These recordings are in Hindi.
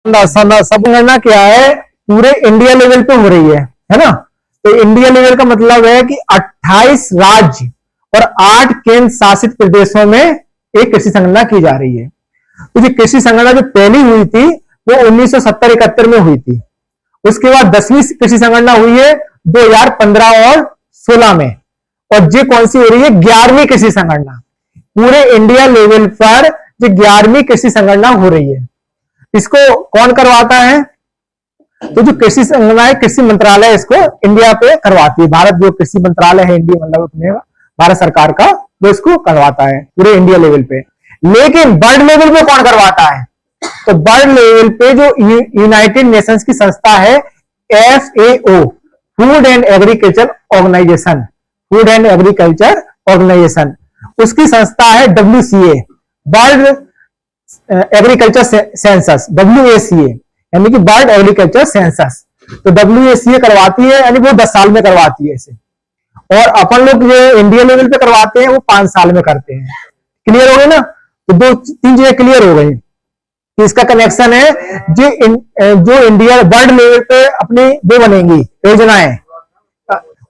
सब गणना क्या है, पूरे इंडिया लेवल पे हो रही है ना। तो इंडिया लेवल का मतलब है कि 28 राज्य और 8 केंद्र शासित प्रदेशों में एक कृषि संगणना की जा रही है। तो ये कृषि संगणना जो पहली हुई थी वो 1970-71 में हुई थी। उसके बाद 10वीं कृषि संगणना हुई है 2015 और 16 में। और ये कौन सी हो रही है, 11वीं कृषि संगणना। पूरे इंडिया लेवल पर जो 11वीं कृषि संगणना हो रही है, इसको कौन करवाता है? तो जो कृषि संगणना है, कृषि मंत्रालय इसको इंडिया पे करवाती है। भारत जो कृषि मंत्रालय है इंडिया, मतलब अपने भारत सरकार का, वो इसको करवाता है पूरे इंडिया लेवल पे। लेकिन वर्ल्ड लेवल पे कौन करवाता है? तो वर्ल्ड लेवल पे जो यूनाइटेड नेशंस की संस्था है FAO, food and agriculture organisation, food and agriculture organisation, उसकी संस्था है WCA, world agriculture census, WACA, यानी कि वर्ल्ड एग्रीकल्चर सेंसस। तो WACA करवाती है, यानी वो 10 साल में करवाती है इसे। और अपन लोग जो इंडिया लेवल पे करवाते हैं वो 5 साल में करते हैं। क्लियर हो गई ना? तो 2-3 चीजें क्लियर हो गई। इसका कनेक्शन है जो इंडिया वर्ल्ड लेवल पे अपनी वो बनेंगी योजनाएं,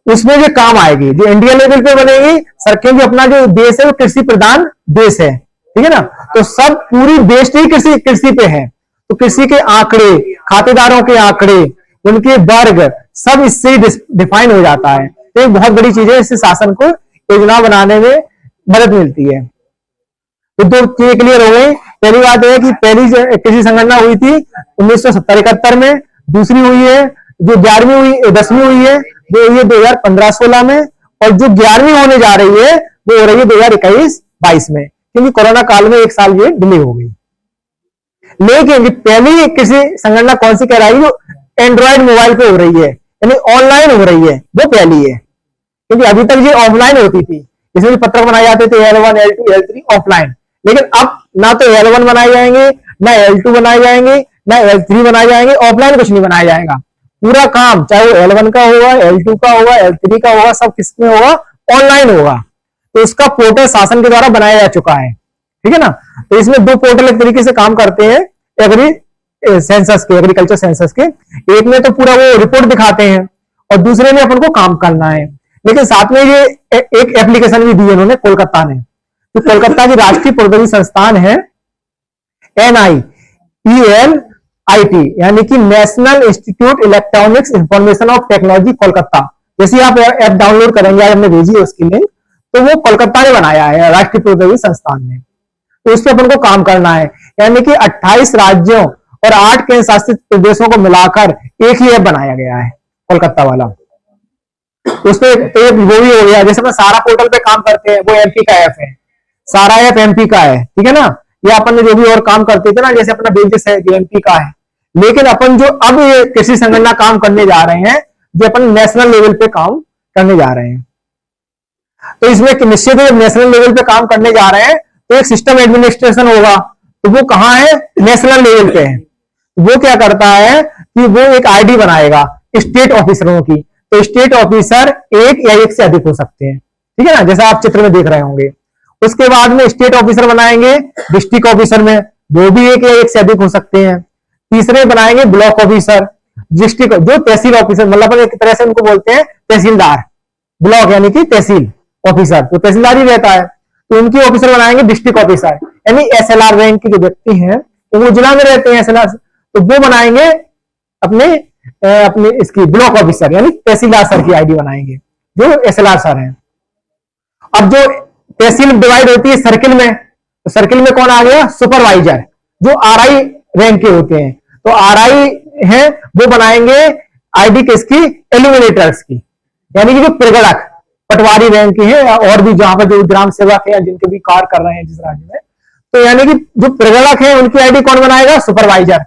उसमें जो काम आएगी, जो इंडिया लेवल पे बनेगी सरकार, जो अपना जो देश है वो कृषि प्रधान देश है, ठीक है ना। तो सब पूरी देश ही कृषि पे है। तो कृषि के आंकड़े, खातेदारों के आंकड़े, उनके वर्ग, सब इससे डिफाइन हो जाता है। तो एक बहुत बड़ी चीज है, इससे शासन को योजना बनाने में मदद मिलती है। तो 2 चीजें क्लियर हो गई। पहली बात है कि पहली कृषि संगणना हुई थी 1970-71 में। दूसरी हुई है जो 10वीं हुई है वो हुई है 2015-16 में। और जो 11वीं होने जा रही है वो हो रही है 2021-22 में, क्योंकि कोरोना काल में 1 साल ये डिले हो गई। लेकिन पहली कृषि संगणना कौन सी कह रही है, जो एंड्रॉइड मोबाइल पे हो रही है, यानी ऑनलाइन हो रही है, वो पहली है। क्योंकि अभी तक ये ऑफलाइन होती थी, इसमें पत्रक बनाए जाते थे L1, L2, L3 ऑफलाइन। लेकिन अब ना तो L1 बनाए जाएंगे, ना L2 बनाए जाएंगे, ना L3 बनाए जाएंगे, ऑफलाइन कुछ नहीं बनाया जाएगा। पूरा काम चाहे वो L1 का होगा, L2 का होगा, L3 का होगा, सब किसमें होगा, ऑनलाइन होगा। तो इसका पोर्टल शासन के द्वारा बनाया जा चुका है, ठीक है ना। तो इसमें 2 पोर्टल एक तरीके से काम करते हैं एग्रीकल्चर सेंसस के। एक में तो पूरा वो रिपोर्ट दिखाते हैं और दूसरे में अपन को काम करना है। लेकिन साथ में ये एक एप्लीकेशन भी दी है उन्होंने, कोलकाता ने। तो कोलकाता की राष्ट्रीय प्रौद्योगिकी संस्थान है NIPLIT, यानी कि national institute electronics information of technology Kolkata. जैसे आप ऐप डाउनलोड करेंगे, आज हमने भेजी है उसकी लिंक, तो वो कोलकाता ने बनाया है, राष्ट्रीय प्रौद्योगिकी संस्थान ने। तो इस पर अपन को काम करना है, यानी कि 28 राज्यों और 8 केंद्र शासित प्रदेशों को मिलाकर एक ही ऐप बनाया गया है, कोलकाता वाला। उस पर तो वो भी हो गया। जैसे मैं सारा पोर्टल पे काम करते हैं, वो MP का ऐप है, सारा ऐप MP का है, ठीक है ना। या अपन ने जो भी और काम करते थे ना, जैसे अपना बिजनेस है जो MP का है। लेकिन अपन जो अब ये कृषि संगणना काम करने जा रहे हैं, जो अपन नेशनल लेवल पे काम करने जा रहे हैं। तो इसमें निश्चित है, नेशनल लेवल पे काम करने जा रहे हैं तो एक सिस्टम एडमिनिस्ट्रेशन होगा। तो वो कहां है, नेशनल लेवल पे है। वो क्या करता है कि वो एक ID बनाएगा स्टेट ऑफिसरों की। तो स्टेट ऑफिसर एक या एक से अधिक हो सकते हैं, ठीक है ना, जैसा आप चित्र में देख रहे होंगे। उसके बाद में स्टेट ऑफिसर बनाएंगे डिस्ट्रिक्ट ऑफिसर में, वो भी एक या एक से अधिक हो सकते हैं। तीसरे बनाएंगे ब्लॉक ऑफिसर, डिस्ट्रिक्ट जो तहसील ऑफिसर, मतलब एक तरह से उनको बोलते हैं तहसीलदार। ब्लॉक यानी कि तहसील ऑफिसर, तो तहसीलदार ही रहता है। तो उनकी ऑफिसर बनाएंगे डिस्ट्रिक्ट ऑफिसर, यानी SLR रैंक के जो व्यक्ति हैं तो वो जिला में रहते हैं SLR, तो वो बनाएंगे अपने इसकी ब्लॉक ऑफिसर, यानी तहसीलदार सर की ID बनाएंगे जो SLR सर हैं। अब जो तहसील डिवाइड होती है सर्किल में, तो सर्किल में कौन आ गया, सुपरवाइजर, जो RI रैंक के होते हैं। तो RI है वो बनाएंगे ID किसकी, एलिमिनेटर्स की, यानी कि जो प्रगणक पटवारी रैंक के हैं, और भी जहां पर जो ग्राम सेवक है जिनके भी कार्य कर रहे हैं जिस राज्य में, तो यानी कि जो प्रगणक है उनकी ID कौन बनाएगा, सुपरवाइजर,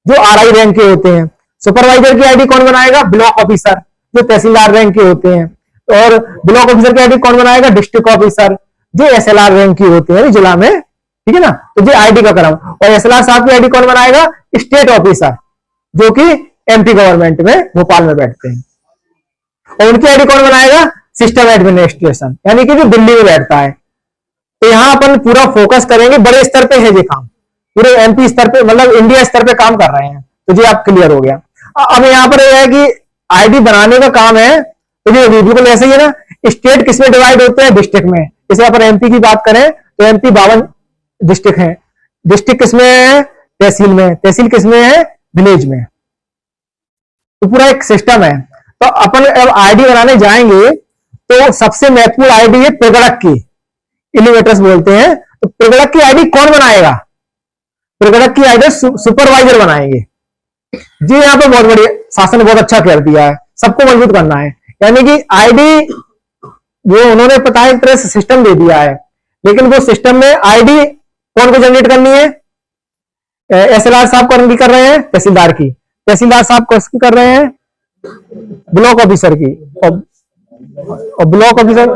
जो RI रैंक के होते हैं। सुपरवाइजर की ID कौन बनाएगा, ब्लॉक ऑफिसर, जो तहसीलदार रैंक के होते हैं। और ब्लॉक ऑफिसर की ID कौन बनाएगा, डिस्ट्रिक्ट ऑफिसर, जो SLR रैंक की होते हैं जिला में, ठीक है ना। तो ये ID का क्रम। और SLR साहब की ID कौन बनाएगा, स्टेट ऑफिसर, जो कि MP गवर्नमेंट में भोपाल में बैठते हैं। और उनकी ID कौन बनाएगा, सिस्टम एडमिनिस्ट्रेशन, यानी कि जो दिल्ली में बैठता है। तो यहां अपन पूरा फोकस करेंगे, बड़े स्तर पे है ये काम, पूरे एमपी स्तर पे, मतलब इंडिया स्तर पे काम कर रहे हैं। तो ये आप क्लियर हो गया। अब यहाँ पर यह है कि आईडी बनाने का काम है, तो ये बिल्कुल ऐसे ही है ना। स्टेट किसमें डिवाइड होते हैं? डिस्ट्रिक्ट में। जैसे अपन एमपी की बात करें तो एमपी 52 डिस्ट्रिक्ट है। डिस्ट्रिक्ट किसमें है? तहसील में। तहसील किसमें है? विलेज में। तो पूरा एक सिस्टम है। तो अपन अब आईडी बनाने जाएंगे तो सबसे महत्वपूर्ण आईडी है प्रगणक की, इलिवेटर्स बोलते हैं। तो प्रगणक की आईडी कौन बनाएगा? प्रगणक की आईडी सुपरवाइजर बनाएंगे जी। यहाँ पे बहुत बढ़िया, शासन ने बहुत अच्छा कर दिया है, सबको मजबूत करना है। यानी कि आईडी वो उन्होंने पता है एक तरह से सिस्टम दे दिया है, लेकिन वो सिस्टम में आईडी कौन को जनरेट करनी है? एसएलआर साहब कौन की कर रहे हैं? तहसीलदार की। तहसीलदार साहब कौन कर रहे हैं? ब्लॉक ऑफिसर की। और ब्लॉक ऑफिसर,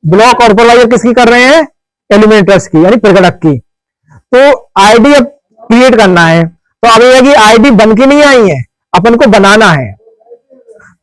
ब्लॉक और सुपरवाइजर किसकी कर रहे हैं? एलिमेंटर्स की, यानी प्रगणक की। तो आईडी अब क्रिएट करना है। तो अब यह कि आईडी बन के नहीं आई है, अपन को बनाना है।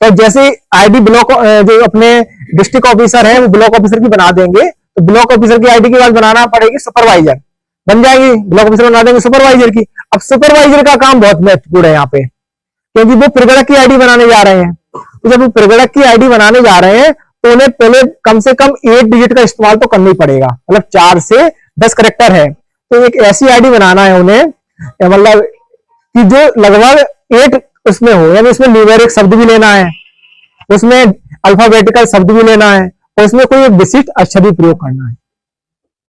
तो जैसे आईडी ब्लॉक, जो अपने डिस्ट्रिक्ट ऑफिसर है वो ब्लॉक ऑफिसर की बना देंगे, तो ब्लॉक ऑफिसर की आईडी के बाद बनाना पड़ेगी सुपरवाइजर, बन जाएगी। ब्लॉक ऑफिसर बना देंगे सुपरवाइजर की। अब सुपरवाइजर का काम बहुत महत्वपूर्ण है यहाँ पे, क्योंकि वो प्रगणक की आईडी बनाने जा रहे हैं। तो जब वो प्रगणक की आईडी बनाने जा रहे हैं तो उन्हें पहले कम से कम 8 डिजिट का इस्तेमाल तो करना ही पड़ेगा, मतलब 4 से 10 करेक्टर है। तो एक ऐसी आईडी बनाना है उन्हें, मतलब कि जो लगभग 8 उसमें हो, यानी उसमें न्यूमेरिक शब्द भी लेना है, उसमें अल्फाबेटिकल शब्द भी लेना है, और उसमें कोई एक विशिष्ट अक्षर भी प्रयोग करना है।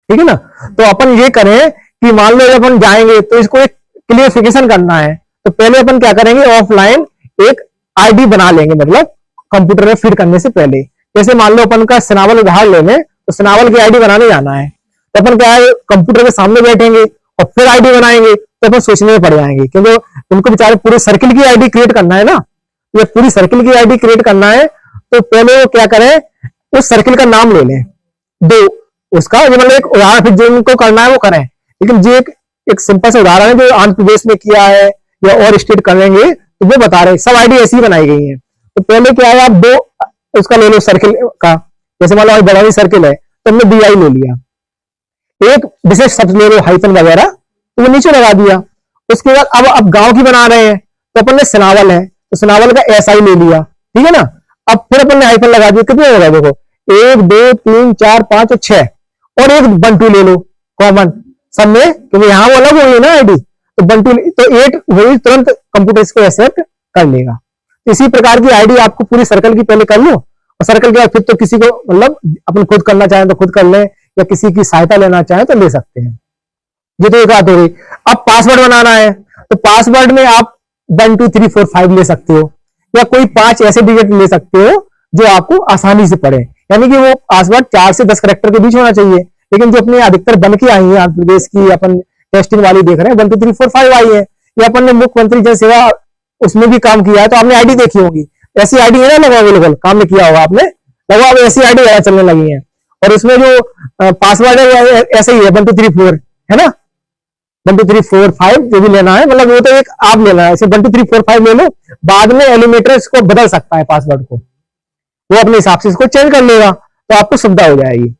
ठीक है ना। तो अपन ये करें कि मान लो जब अपन जाएंगे तो इसको एक क्लियरिफिकेशन करना है। तो पहले अपन क्या करेंगे, ऑफलाइन एक आईडी बना लेंगे, मतलब कंप्यूटर में फीड करने से पहले। जैसे मान लो अपन का सनावल उदाहरण ले लें, तो सनावल की आईडी बनाने जाना है, तो अपन क्या है, कंप्यूटर के सामने बैठेंगे और फिर आईडी बनाएंगे, तो अपन सोचने में पड़ जाएंगे, क्योंकि उनको बेचारे पूरे सर्किल की आईडी क्रिएट करना है ना। ये पूरी सर्किल की आईडी क्रिएट करना है, तो पहले वो क्या करें, उस सर्किल का नाम ले लें, दो उसका, मतलब एक उदाहरण, फिर जो उनको करना है वो करें। लेकिन जो एक सिंपल सा उदाहरण है जो आंध्र प्रदेश में किया है या और स्टेट करेंगे, तो वो बता रहे हैं। सब आईडी ऐसी बनाई गई है। तो पहले क्या है, आप दो उसका ले लो सर्किल का। जैसे मान लो बड़ा ही सर्किल है तो हमने BI ले लिया, एक विशेष शब्द ले लो, हाइफन वगैरह, तो वो नीचे लगा दिया। उसके बाद अब गांव की बना रहे हैं, तो अपन ने सनावल है तो सनावल का SI ले लिया, ठीक है ना। अब फिर अपन ने हाइफन लगा दिया, कितने होगा देखो, 1 2 3 4 5 और 6, और एक 1 2 ले लो कॉमन सब में, क्योंकि यहाँ वो अलग हुई है ना आईडी, तो 1 2 तो 8 हुई, तुरंत कंप्यूटर इसको एक्सेप्ट कर लेगा। इसी प्रकार की आईडी आपको पूरी सर्कल की पहले कर लो, और सर्कल के बाद फिर तो किसी को, मतलब अपन खुद करना चाहें तो खुद कर लें, या किसी की सहायता लेना चाहें तो ले सकते हैं। ये तो एक बात हो गई। अब पासवर्ड बनाना है, तो पासवर्ड में आप 1 2 3 4 5 ले सकते हो, या कोई 5 ऐसे डिजिट ले सकते हो जो आपको आसानी से पढ़े, यानी कि वो पासवर्ड 4 से 10 करेक्टर के बीच होना चाहिए। लेकिन जो अपने अधिकतर बन के आई है आंध्र प्रदेश की, अपन टेस्टिंग वाली देख रहे हैं, 1 2 3 4 5 आई है। ये अपन ने मुख्यमंत्री जन सेवा उसमें भी काम किया है, तो आपने आईडी देखी होगी, ऐसी आईडी है ना लगभग अवेलेबल, काम में किया होगा आपने, लगभग ऐसी आईडी चलने लगी है। और उसमें जो पासवर्ड है ऐसे ही है, 1 2 3 4 है ना, 1 2 3 4 5 जो भी लेना है, मतलब वो तो एक आप लेना है, ऐसे 1 2 3 4 5 ले लो। बाद में एलिमेटर इसको बदल सकता है पासवर्ड को, वो अपने हिसाब से इसको चेंज कर लेगा, तो आपको सुविधा हो जाएगी।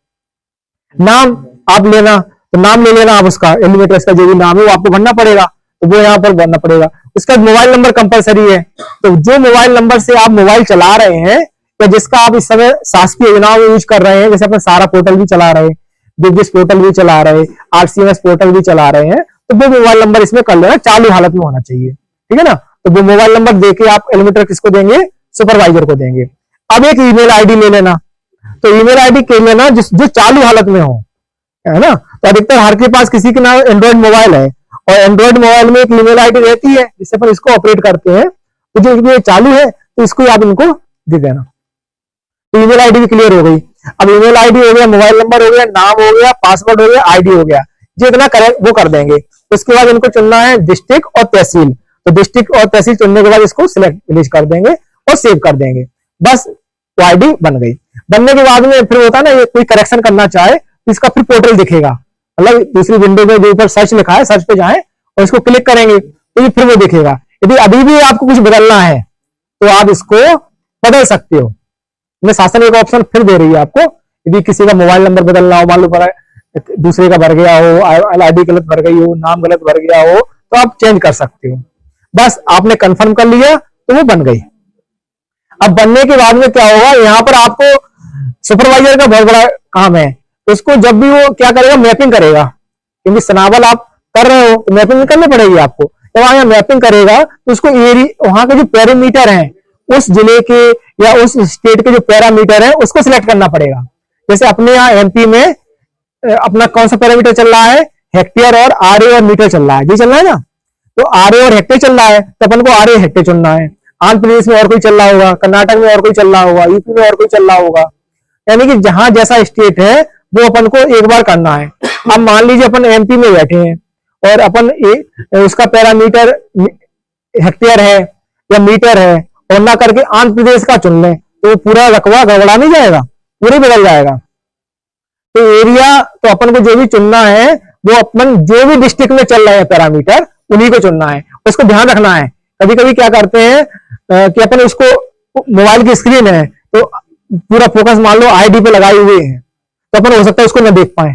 नाम आप लेना, तो नाम ले लेना आप, उसका एलिमेटर का जो भी नाम है वो आपको भरना पड़ेगा, तो वो यहाँ पर भरना पड़ेगा। उसका मोबाइल नंबर कंपलसरी है, तो जो मोबाइल नंबर से आप मोबाइल चला रहे हैं, या जिसका आप इस समय शासकीय योजनाओं में यूज कर रहे हैं, जैसे अपन सारा पोर्टल भी चला रहे हैं, दिग्विजय पोर्टल भी चला रहे हैं, RCMS पोर्टल भी चला रहे हैं, तो वो मोबाइल नंबर इसमें कर लेना, चालू हालत में होना चाहिए, ठीक है ना। तो वो मोबाइल नंबर देके आप एलिमेटर किसको देंगे, सुपरवाइजर को देंगे। अब एक ईमेल आईडी ले लेना, तो ईमेल आईडी के लेना जो चालू हालत में हो, है ना। तो अधिकतर हर के पास किसी के नाम एंड्रॉइड मोबाइल है, और एंड्रॉइड मोबाइल में एक ईमेल आईडी रहती है जिससे अपन इसको ऑपरेट करते हैं, तो जो ये चालू है तो इसको आप इनको दे देना। तो ईमेल आईडी भी क्लियर हो गई। अब ईमेल आईडी हो गया, मोबाइल नंबर हो गया, नाम हो गया, पासवर्ड हो गया, आईडी हो गया, जो इतना करेक्ट वो कर देंगे। उसके बाद इनको चुनना है डिस्ट्रिक्ट और तहसील, तो डिस्ट्रिक्ट और तहसील चुनने के बाद इसको सिलेक्ट कर देंगे और सेव कर देंगे, बस तो आईडी बन गई। बनने के बाद में फिर होता है ना, ये कोई करेक्शन करना चाहे तो इसका फिर पोर्टल दिखेगा, मतलब दूसरी विंडो में जो ऊपर सर्च लिखा है, सर्च पे जाएं और इसको क्लिक करेंगे तो ये फिर वो दिखेगा। यदि अभी भी आपको कुछ बदलना है तो आप इसको बदल सकते हो। मैं शासन एक ऑप्शन फिर दे रही है आपको, यदि किसी का मोबाइल नंबर बदलना हो, मान लो दूसरे का भर गया हो, आईडी गलत भर गई हो, नाम गलत भर गया हो, तो आप चेंज कर सकते हो। बस आपने कंफर्म कर लिया तो वो बन गई। अब बनने के बाद में क्या होगा, यहाँ पर आपको सुपरवाइजर का बहुत बड़ा काम है। उसको जब भी वो क्या करेगा, मैपिंग करेगा, क्योंकि सनावल आप कर रहे हो तो मैपिंग करनी पड़ेगी आपको। जब वहां मैपिंग करेगा तो उसको वहां के जो पैरामीटर हैं उस जिले के या उस स्टेट के जो पैरामीटर है उसको सिलेक्ट करना पड़ेगा। जैसे अपने यहाँ एमपी में अपना कौन सा पैरामीटर चल रहा है, हेक्टेयर और आरए और मीटर चल रहा है, जी चल रहा है ना। तो आरए और हेक्टेयर चल रहा है तो अपन को आरए हेक्टेयर चुनना है। आंध्र प्रदेश में और कोई चल रहा होगा, कर्नाटक में और कोई चल रहा होगा, यूपी में और कोई चल रहा होगा। यानी कि जहां जैसा स्टेट है वो अपन को एक बार करना है। अब मान लीजिए अपन एमपी में बैठे हैं और अपन उसका पैरामीटर हेक्टेयर है या मीटर है और ना करके आंध्र प्रदेश का चुन लें तो पूरा रकबा गड़बड़ा नहीं जाएगा, पूरे बदल जाएगा। तो एरिया तो अपन को जो भी चुनना है वो अपन जो भी डिस्ट्रिक्ट में चल रहे हैं पैरामीटर उन्हीं को चुनना है, उसको ध्यान रखना है। कभी कभी क्या करते हैं कि अपन उसको मोबाइल की स्क्रीन है तो पूरा फोकस मान लो आईडी पे लगाए हुए हैं तो अपन हो सकता है उसको ना देख पाए,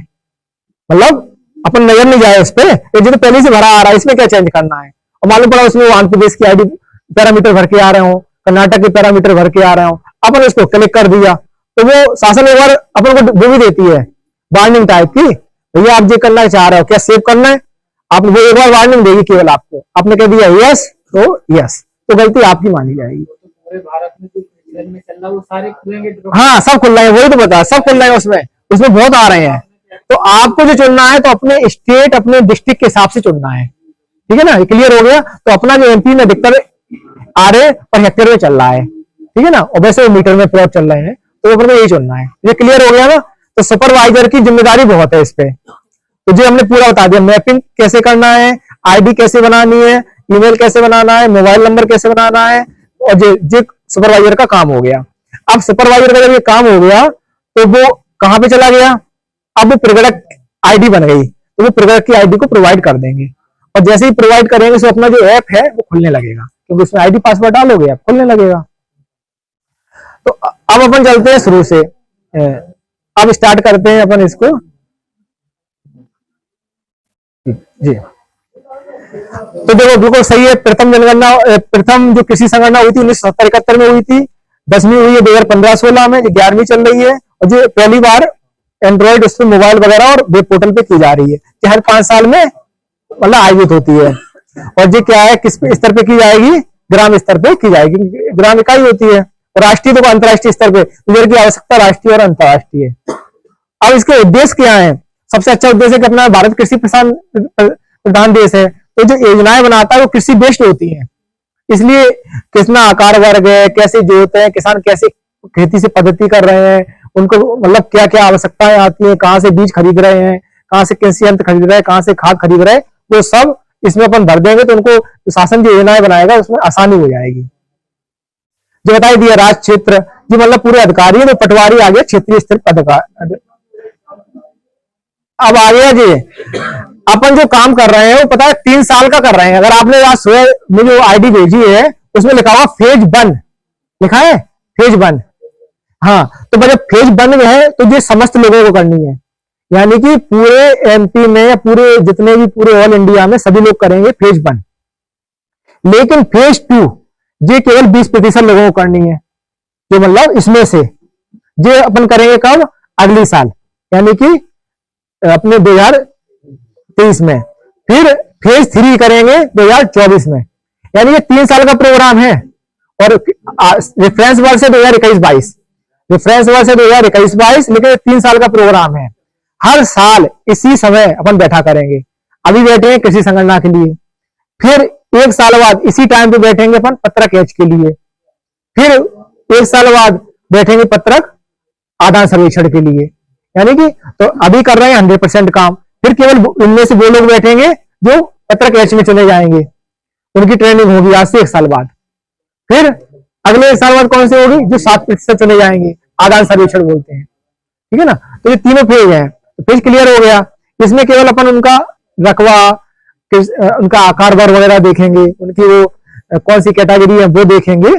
मतलब अपन नजर नहीं जाए उस पर, जो तो पहले से भरा आ रहा है इसमें क्या चेंज करना है। और मालूम पड़ा उसमें आंध्र प्रदेश की आईडी पैरामीटर भर के आ रहे हो, कर्नाटक के पैरामीटर भर के आ रहे हो, अपन उसको क्लिक कर दिया तो वो शासन एक बार अपन को वो भी देती है वार्निंग टाइप की, भैया आप जो करना चाह रहे हो क्या सेव करना है, आप वो एक बार वार्निंग देगी केवल आपको। आपने कह दिया यस तो यस, तो गलती आपकी मानी जाएगी। तो पूरे भारत में जो में चल रहा है वो सारे खुलेंगे, हाँ सब खुल रहे हैं, वही तो बता, सब खुल रहे हैं, उसमें बहुत आ रहे हैं। तो आपको जो चुनना है तो अपने स्टेट अपने डिस्ट्रिक्ट के हिसाब से चुनना है, ठीक है ना। क्लियर हो गया। तो अपना जो एमपी में अधिकतर आरए और हेक्टेयर में चल रहा है, ठीक है ना, और वैसे मीटर में प्लॉट चल रहे हैं तो अपन को यही चुनना है। ये क्लियर हो गया ना। तो सुपरवाइजर की जिम्मेदारी बहुत है इस पे। तो जो हमने पूरा बता दिया, मैपिंग कैसे करना है, आईडी कैसे बनानी है, ईमेल कैसे बनाना है, मोबाइल नंबर कैसे बनाना है, और जो सुपरवाइजर का काम हो गया। अब सुपरवाइजर का जब ये काम हो गया तो वो कहां पे चला गया, अब वो प्रगड़क आईडी बन गई तो वो प्रगड़क की आईडी को प्रोवाइड कर देंगे, और जैसे ही प्रोवाइड करेंगे तो अपना जो ऐप है वो खुलने लगेगा, क्योंकि उसमें आईडी पासवर्ड डालोगे आप खुलने लगेगा। तो अब अपन चलते हैं शुरू से, अब स्टार्ट करते हैं अपन इसको जी। तो देखो बिल्कुल सही है। प्रथम जनगणना, प्रथम जो कृषि संगणना हुई थी 1970-71 में हुई थी, 10वीं हुई है 2015-16 में, 11वीं चल रही है, और जो पहली बार एंड्रॉइड उस पर मोबाइल वगैरह और वेब पोर्टल पे की जा रही है, कि हर 5 साल में मतलब आयोजित होती है। और ये क्या है, किस स्तर पे की जाएगी, ग्राम स्तर पे की जाएगी, ग्राम इकाई होती है। राष्ट्रीय तो अंतर्राष्ट्रीय स्तर पे क्लियर की आवश्यकता राष्ट्रीय और अंतर्राष्ट्रीय। अब इसके उद्देश्य क्या है, सबसे अच्छा उद्देश्य है कि अपना भारत कृषि प्रधान देश है, तो जो योजनाएं बनाता है वो कृषि बेस्ड होती हैं। इसलिए कितना आकार वर्ग है, कैसे जोत है, किसान कैसे खेती से पद्धति कर रहे हैं, उनको मतलब क्या क्या आवश्यकताएं आती है, कहाँ से बीज खरीद रहे हैं, कहाँ से कृषि यंत्र खरीद रहे हैं, कहाँ से खाद खरीद रहे हैं, वो सब इसमें अपन भर देंगे तो उनको शासन जो योजनाएं बनाएगा उसमें आसानी हो जाएगी। जो बताई दिया राज्य क्षेत्र, जो मतलब पूरे अधिकारी है, तो पटवारी आ गया क्षेत्रीय स्तर अधिकारी। अब आ गया जी, अपन जो काम कर रहे हैं वो पता है 3 साल का कर रहे हैं। अगर आपने आज सुबह में जो आईडी भेजी है उसमें लिखा हुआ फेज 1 लिखा है, फेज 1। हाँ, तो जब फेज 1 में है तो ये समस्त लोगों को करनी है, यानी कि पूरे एमपी में या पूरे जितने भी पूरे ऑल इंडिया में सभी लोग करेंगे फेज 1। लेकिन फेज 2 ये केवल 20% लोगों को करनी है, जो मतलब इसमें से ये अपन करेंगे कब, अगली साल, यानी कि अपने 2023 में। फिर फेज 3 करेंगे 2024 में, यानी ये 3 साल का प्रोग्राम है। और रेफरेंस वर्ष है 2021-22, रेफरेंस वर्ष है 2021-22, लेकिन 3 साल का प्रोग्राम है। हर साल इसी समय अपन बैठा करेंगे। अभी बैठे हैं कृषि संगणना के लिए, फिर 1 साल बाद इसी टाइम पे बैठेंगे अपन पत्रक एच के लिए, फिर 1 साल बाद बैठेंगे पत्रक आदान सर्वेक्षण के लिए। यानी कि तो अभी कर रहे हैं 100% काम, फिर केवल इनमें से वो लोग बैठेंगे जो पत्रक एच में चले जाएंगे, उनकी ट्रेनिंग होगी आज से 1 साल बाद। फिर अगले 1 साल बाद कौन से होगी, जो 7% चले जाएंगे, आदान सर्वेक्षण बोलते हैं, ठीक है ना। तो ये तीनों फेज हैं, तो फेज क्लियर हो गया। इसमें केवल अपन उनका रकबा, उनका आकार बार वगैरह देखेंगे, उनकी वो कौन सी कैटेगरी है वो देखेंगे।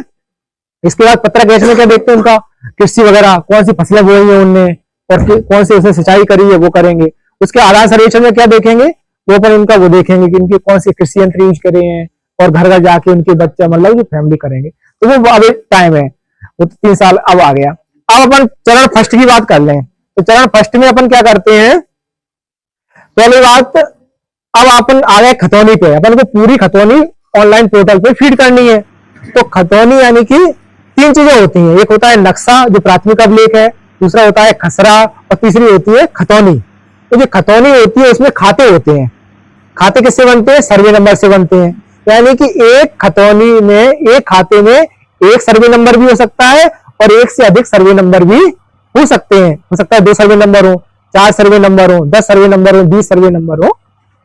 इसके बाद पत्रक एच में क्या देखते हैं, उनका कृषि वगैरह, कौन सी फसलें बोई है उनने और कौन सी उसने सिंचाई करी है वो करेंगे। उसके आधार सर्वेक्षण में क्या देखेंगे, वो अपन उनका वो देखेंगे कि इनकी कौन सी कृषि यंत्र यूज करे हैं, और घर घर जाके उनके बच्चा मतलब जो फैमिली करेंगे, तो वो अभी टाइम है, वो 3 साल अब आ गया। अब अपन चरण फर्स्ट की बात कर लें, तो चरण फर्स्ट में अपन क्या करते हैं, पहली बात, अब अपन आ गए खतौनी पे, अपन को पूरी खतौनी ऑनलाइन पोर्टल पे फीड करनी है। तो खतौनी यानी कि 3 चीजें होती हैं, एक होता है नक्शा जो प्राथमिक अभिलेख है, दूसरा होता है खसरा, और तीसरी होती है खतौनी। तो जो खतौनी होती है उसमें खाते होते हैं, खाते किससे बनते हैं, सर्वे नंबर से बनते हैं। यानी कि एक खतौनी में, एक खाते में एक सर्वे नंबर भी हो सकता है और एक से अधिक सर्वे नंबर भी हो सकते हैं। हो सकता है 2 सर्वे नंबर हो, 4 सर्वे नंबर हो, 10 सर्वे नंबर हो, 20 सर्वे नंबर हो,